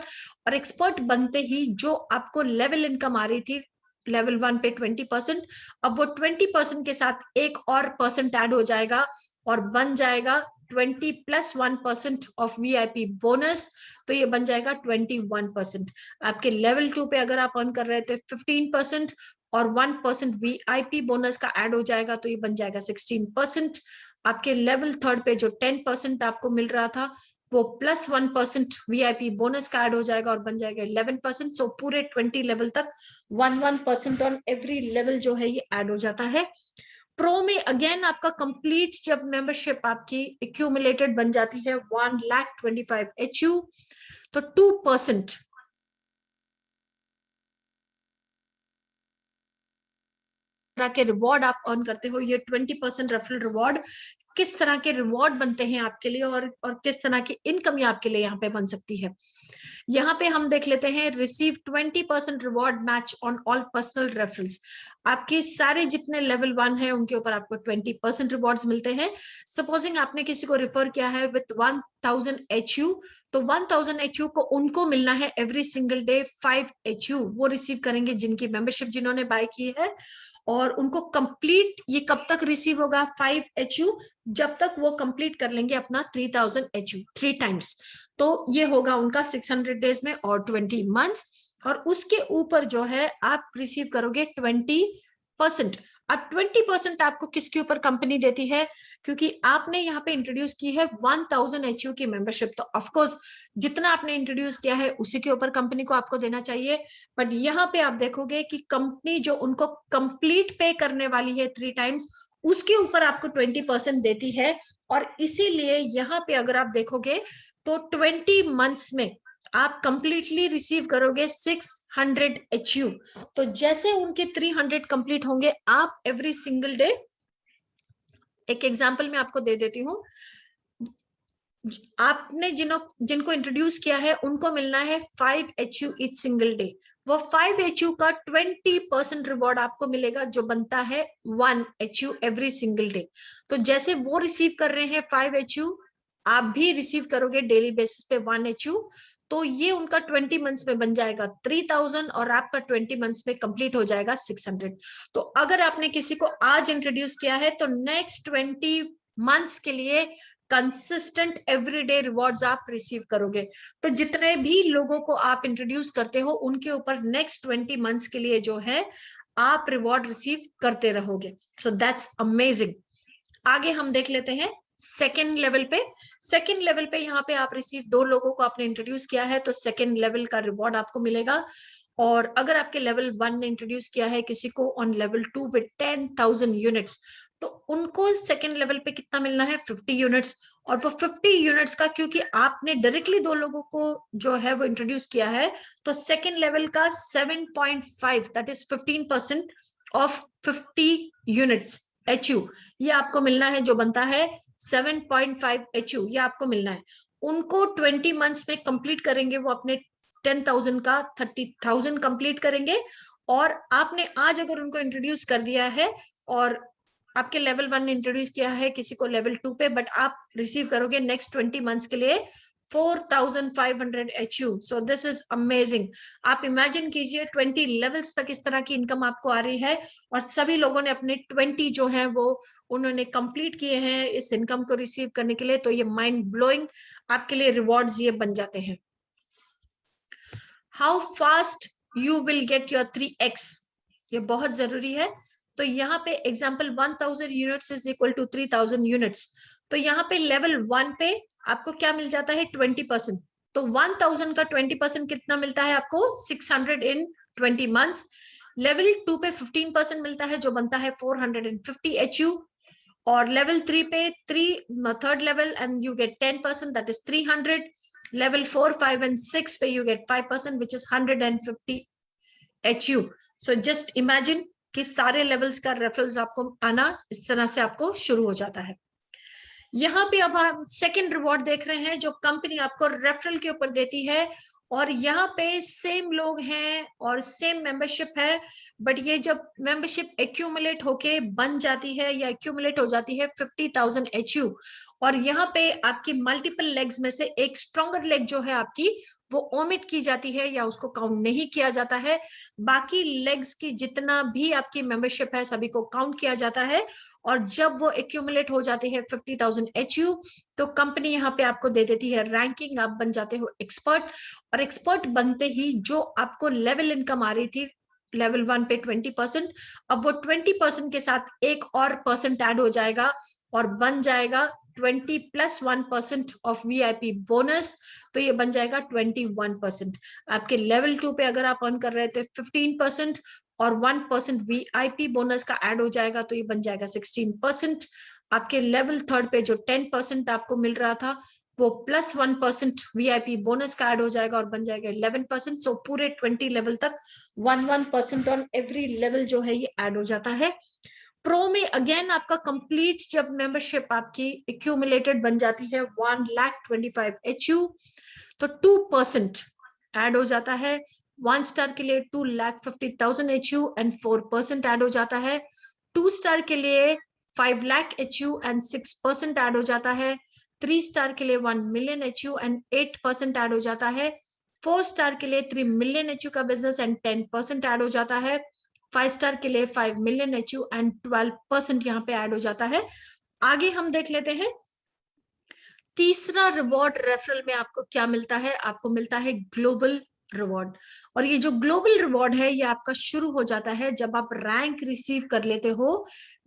और एक्सपर्ट बनते ही जो आपको लेवल इनकम आ रही थी लेवल 1 पे 20%, अब वो 20% के साथ एक और परसेंट ऐड हो जाएगा और बन जाएगा 20 + 1% ऑफ VIP बोनस, तो ये बन जाएगा 21%। आपके लेवल 2 पे अगर आप अर्न कर रहे थे 15% और 1% VIP बोनस का ऐड हो जाएगा, तो ये बन जाएगा 16%। आपके लेवल 3 पे जो 10% आपको मिल रहा था वो +1% VIP बोनस का ऐड हो जाएगा और बन जाएगा 11%। सो पूरे 20 लेवल तक 1% ऑन एवरी लेवल जो है ये ऐड हो जाता है। प्रो में अगेन आपका कंप्लीट जब मेंबरशिप आपकी एक्यूमुलेटेड बन जाती है 1,25,000 HU, तो 2% के रिवॉर्ड आप अर्न करते हो। ये 20% रेफरल रिवॉर्ड किस तरह के रिवॉर्ड बनते हैं आपके लिए और किस तरह की इनकम ये आपके लिए यहाँ पे बन सकती है। यहाँ पे हम देख लेते हैं receive 20% reward match on all personal referrals. आपके सारे जितने लेवल 1 है उनके ऊपर आपको 20% रिवॉर्ड्स मिलते हैं। सपोजिंग आपने किसी को रिफर किया है विथ 1000 HU, तो 1000 HU को उनको मिलना है एवरी सिंगल डे 5 HU वो रिसीव करेंगे जिनकी मेंबरशिप जिन्होंने बाय की है। और उनको कंप्लीट ये कब तक रिसीव होगा 5 HU, जब तक वो कंप्लीट कर लेंगे अपना 3000 HU 3 टाइम्स, तो ये होगा उनका 600 डेज में और 20 मंथ्स। और उसके ऊपर जो है आप रिसीव करोगे 20%। अब 20% आपको किसके ऊपर कंपनी देती है, क्योंकि आपने यहाँ पे इंट्रोड्यूस की है 1000 HU की मेंबरशिप, तो ऑफ कोर्स जितना आपने इंट्रोड्यूस किया है उसी के ऊपर कंपनी को आपको देना चाहिए। बट यहाँ पे आप देखोगे कि कंपनी जो उनको कंप्लीट पे करने वाली है 3 टाइम्स, उसके ऊपर आपको 20% देती है। और इसीलिए यहाँ पे अगर आप देखोगे तो 20 मंथ्स में आप कंप्लीटली रिसीव करोगे 600 HU। तो जैसे उनके 300 कंप्लीट होंगे, आप एवरी सिंगल डे, एक एग्जांपल मैं आपको दे देती हूँ, आपने जिनको इंट्रोड्यूस किया है उनको मिलना है 5 HU ईच सिंगल डे। वो 5 HU का 20% रिवॉर्ड आपको मिलेगा जो बनता है 1 HU एवरी सिंगल डे। तो जैसे वो रिसीव कर रहे हैं 5 HU, आप भी रिसीव करोगे डेली बेसिस पे 1 HU। तो ये उनका 20 मंथ्स में बन जाएगा 3000 और आपका 20 मंथ्स में कंप्लीट हो जाएगा 600। तो अगर आपने किसी को आज इंट्रोड्यूस किया है तो नेक्स्ट 20 मंथ्स के लिए कंसिस्टेंट एवरीडे रिवॉर्ड्स आप रिसीव करोगे। तो जितने भी लोगों को आप इंट्रोड्यूस करते हो उनके ऊपर नेक्स्ट 20 मंथ्स के लिए जो है आप रिवॉर्ड रिसीव करते रहोगे। So that's amazing. आगे हम देख लेते हैं सेकेंड लेवल पे। सेकेंड लेवल पे यहाँ पे आप रिसीव 2 लोगों को आपने इंट्रोड्यूस किया है तो सेकेंड लेवल का रिवॉर्ड आपको मिलेगा। और अगर आपके लेवल 1 ने इंट्रोड्यूस किया है किसी को ऑन लेवल 2 पे 10,000 यूनिट्स, तो उनको सेकेंड लेवल पे कितना मिलना है 50 यूनिट्स। और वो 50 यूनिट्स का क्योंकि आपने डायरेक्टली 2 लोगों को जो है वो इंट्रोड्यूस किया है, तो सेकेंड लेवल का 7.5 that is 15% of 50 units HU ये आपको मिलना है जो बनता है 7.5 HU ये आपको मिलना है। उनको 20 मंथ्स में कंप्लीट करेंगे, वो अपने 10,000 का 30,000 कंप्लीट करेंगे। और आपने आज अगर उनको इंट्रोड्यूस कर दिया है और आपके लेवल 1 ने इंट्रोड्यूस किया है किसी को लेवल 2 पे, बट आप रिसीव करोगे नेक्स्ट 20 मंथ्स के लिए 4,500 HU। So this is amazing. आप इमेजिन कीजिए 20 लेवल्स तक इस तरह की इनकम आपको आ रही है और सभी लोगों ने अपने 20 जो है वो उन्होंने कंप्लीट किए हैं इस इनकम को रिसीव करने के लिए। तो ये माइंड ब्लोइंग आपके लिए रिवॉर्ड्स ये बन जाते हैं। How fast you will get your 3x, ये बहुत जरूरी है। तो यहाँ पे example 1000 units is equal to 3000 units. तो यहाँ पे लेवल 1 पे आपको क्या मिल जाता है 20%। तो 1000 का 20% कितना मिलता है आपको 600 इन 20 मंथ्स। लेवल 2 पे 15% मिलता है जो बनता है 450 HU। और लेवल 3 पे third level and you get 10% that is 300। level 4, 5 and 6 where you get 5% which is 150 HU। so just imagine कि सारे लेवल्स का रेफरल्स आपको आना इस तरह से आपको शुरू हो जाता है। यहाँ पे अब हम सेकेंड रिवॉर्ड देख रहे हैं जो कंपनी आपको रेफरल के ऊपर देती है। और यहाँ पे सेम लोग हैं और सेम मेंबरशिप है, बट ये जब मेंबरशिप एक्यूमुलेट होके बन जाती है या एक्यूमुलेट हो जाती है 50,000 HU, और यहाँ पे आपकी मल्टीपल लेग्स में से एक स्ट्रॉन्गर लेग जो है आपकी वो ओमिट की जाती है या उसको काउंट नहीं किया जाता है। बाकी लेग्स की जितना भी आपकी मेंबरशिप है सभी को काउंट किया जाता है, और जब वो एक्यूमुलेट हो जाती है 50,000 HU तो कंपनी यहाँ पे आपको दे देती है रैंकिंग, आप बन जाते हो एक्सपर्ट। और एक्सपर्ट बनते ही जो आपको लेवल इनकम आ रही थी लेवल 1 पे 20%, अब वो 20% के साथ एक और परसेंट ऐड हो जाएगा और बन जाएगा 20 + 1% ऑफ VIP बोनस, तो ये बन जाएगा 21%। आपके लेवल 2 पे अगर आप अर्न कर रहे थे 15% और 1% VIP बोनस का ऐड हो जाएगा तो ये बन जाएगा 16%। आपके लेवल 3 पे जो 10% आपको मिल रहा था वो +1% VIP बोनस का ऐड हो जाएगा और बन जाएगा 11%। सो पूरे 20 लेवल तक 1% ऑन एवरी लेवल जो है ये ऐड हो जाता है। प्रो में अगेन आपका कंप्लीट जब मेंबरशिप आपकी एक्यूमुलेटेड बन जाती है 1,25,000 HU तो 2% ऐड हो जाता है। 1 स्टार के लिए 2,50,000 HU एंड 4% ऐड हो जाता है। 2 स्टार के लिए 5 लाख HU एंड 6% ऐड हो जाता है। 3 स्टार के लिए 1 मिलियन HU एंड 8% ऐड हो जाता है। 4 स्टार के लिए 3 मिलियन HU का बिजनेस एंड 10% ऐड हो जाता है। 5 स्टार के लिए 5 मिलियन HU एंड 12% यहाँ पे ऐड हो जाता है। आगे हम देख लेते हैं तीसरा रिवॉर्ड रेफरल में आपको क्या मिलता है। आपको मिलता है ग्लोबल रिवॉर्ड, और ये जो ग्लोबल रिवॉर्ड है ये आपका शुरू हो जाता है जब आप रैंक रिसीव कर लेते हो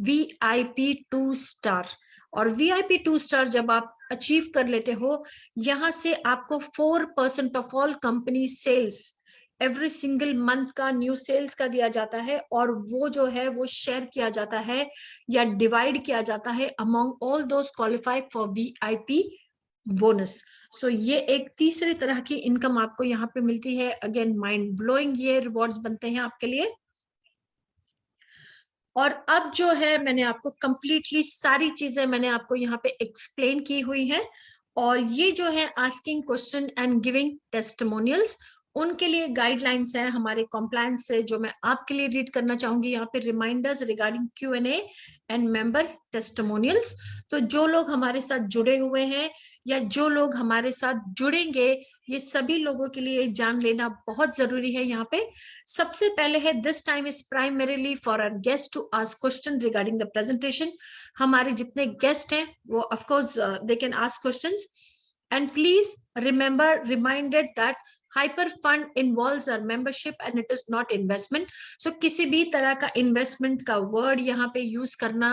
VIP 2 स्टार। और VIP 2 स्टार जब आप अचीव कर लेते हो यहां से आपको 4% of all company sales every single month का न्यू सेल्स का दिया जाता है, और वो जो है वो शेयर किया जाता है या डिवाइड किया जाता है among all those qualified for VIP bonus. So ये एक तीसरी तरह की इनकम आपको यहाँ पे मिलती है। अगेन माइंड ब्लोइंग ये रिवॉर्ड्स बनते हैं आपके लिए। और अब जो है मैंने आपको कंप्लीटली सारी चीजें मैंने आपको यहाँ पे एक्सप्लेन की हुई है, और ये जो है asking question and giving testimonials उनके लिए गाइडलाइंस है हमारे कॉम्प्लायंस से जो मैं आपके लिए रीड करना चाहूंगी यहाँ पे। Reminders regarding Q&A and member testimonials. तो जो लोग हमारे साथ जुड़े हुए हैं या जो लोग हमारे साथ जुड़ेंगे ये सभी लोगों के लिए जान लेना बहुत जरूरी है। यहाँ पे सबसे पहले है this time is primarily for our guest to ask question regarding the presentation. हमारे जितने गेस्ट हैं वो of course they can ask questions, and please remember reminded that HyperFund involves our membership and it is not investment. So किसी भी तरह का investment का word यहाँ पे यूज करना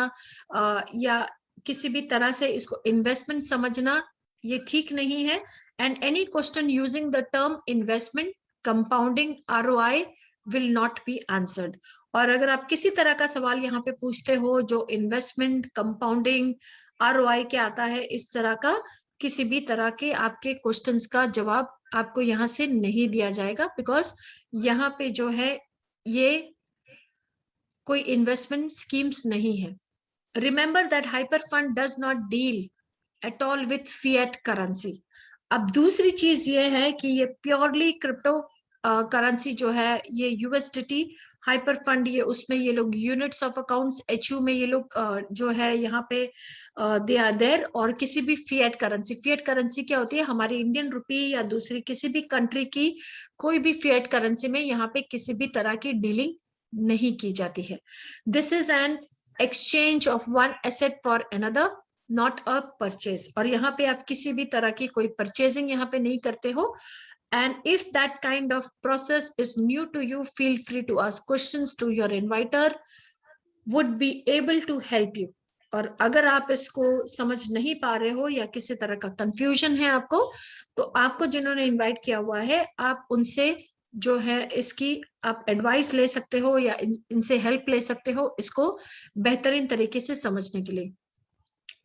या किसी भी तरह से इसको इन्वेस्टमेंट समझना ये ठीक नहीं है। And any question using the term investment compounding ROI will not be answered. और अगर आप किसी तरह का सवाल यहाँ पे पूछते हो जो इन्वेस्टमेंट कंपाउंडिंग ROI क्या आता है इस तरह का किसी भी तरह के आपके क्वेश्चंस का जवाब आपको यहाँ से नहीं दिया जाएगा, बिकॉज यहाँ पे जो है ये कोई इन्वेस्टमेंट स्कीम्स नहीं है। Remember that hyper fund does not deal at all with fiat currency. अब दूसरी चीज ये है कि ये प्योरली क्रिप्टो करेंसी जो है ये USDT हाइपर फंड ये उसमें ये लोग यूनिट्स ऑफ अकाउंट्स HU में ये लोग जो है यहाँ पे दे आर देयर। और किसी भी फिएट करेंसी क्या होती है हमारी इंडियन रुपी या दूसरी किसी भी कंट्री की कोई भी फिएट करेंसी में यहाँ पे किसी भी तरह की डीलिंग नहीं की जाती है। This is an exchange of one asset for another not a purchase. और यहाँ पे आप किसी भी तरह की कोई परचेजिंग यहाँ पे नहीं करते हो। And if that kind of process is new to you, feel free to ask questions to your inviter, would be able to help you. और अगर आप इसको समझ नहीं पा रहे हो या किसी तरह का कंफ्यूजन है आपको, तो आपको जिन्होंने इनवाइट किया हुआ है आप उनसे जो है इसकी आप एडवाइस ले सकते हो या इनसे हेल्प ले सकते हो इसको बेहतरीन तरीके से समझने के लिए।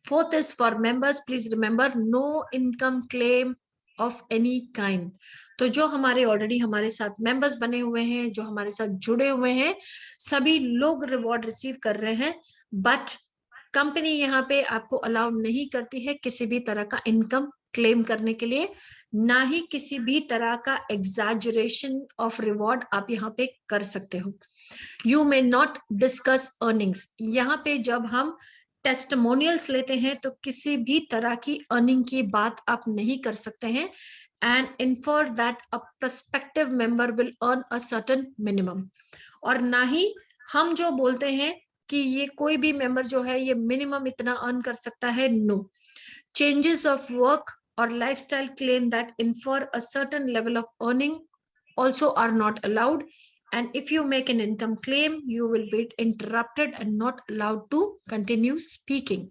Fourth is for members, please remember no income claim of any kind। तो जो हमारे ऑलरेडी हमारे साथ मेंबर्स बने हुए हैं जो हमारे साथ जुड़े हुए हैं सभी लोग रिवॉर्ड रिसीव कर रहे हैं, बट कंपनी यहाँ पे आपको अलाउ नहीं करती है किसी भी तरह का इनकम क्लेम करने के लिए, ना ही किसी भी तरह का एग्जैजरेशन ऑफ रिवॉर्ड आप यहाँ पे कर सकते हो। You may not discuss earnings, यहाँ पे जब हम टेस्टिमोनियल्स लेते हैं तो किसी भी तरह की अर्निंग की बात आप नहीं कर सकते हैं, and infer that a prospective member will earn a certain minimum। और ना ही हम जो बोलते हैं कि ये कोई भी मेंबर जो है ये मिनिमम इतना अर्न कर सकता है, no. changes of work or lifestyle claim that infer a certain level of earning also are not allowed, and if you make an income claim you will be interrupted and not allowed to continue speaking।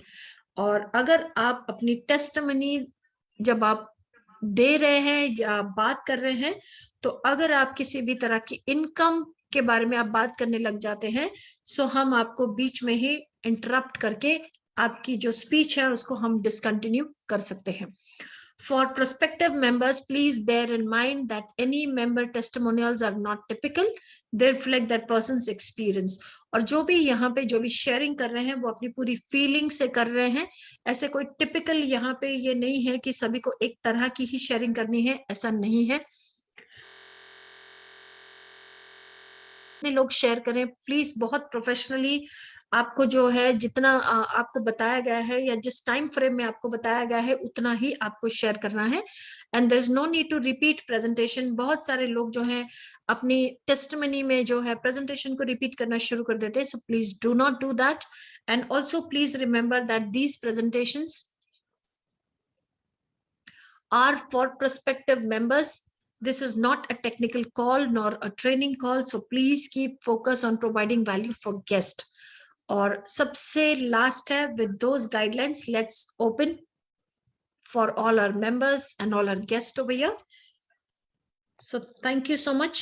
और अगर आप अपनी testimony जब आप दे रहे हैं या बात कर रहे हैं, तो अगर आप किसी भी तरह की इनकम के बारे में आप बात करने लग जाते हैं, सो हम आपको बीच में ही इंटरप्ट करके आपकी जो स्पीच है उसको हम डिसकंटिन्यू कर सकते हैं। For prospective members, please bear in mind that any member testimonials are not typical. They reflect that person's experience. और जो भी यहाँ पे जो भी शेयरिंग कर रहे हैं वो अपनी पूरी फीलिंग से कर रहे हैं। ऐसे कोई टिपिकल यहाँ पे ये नहीं है कि सभी को एक तरह की ही शेयरिंग करनी है, ऐसा नहीं है। लोग शेयर करें प्लीज, बहुत प्रोफेशनली आपको जो है जितना आपको बताया गया है या जिस टाइम फ्रेम में आपको बताया गया है उतना ही आपको शेयर करना है। And there is no need to repeat presentation. बहुत सारे लोग जो हैं अपनी टेस्टिमनी में जो है प्रेजेंटेशन को रिपीट करना शुरू कर देते हैं, so please do not do that. And also please remember that these presentations are for prospective members. This is not a technical call nor a training call, so please keep focus on providing value for guests. और सबसे last है, with those guidelines let's open for all our members and all our guests over here. So thank you so much.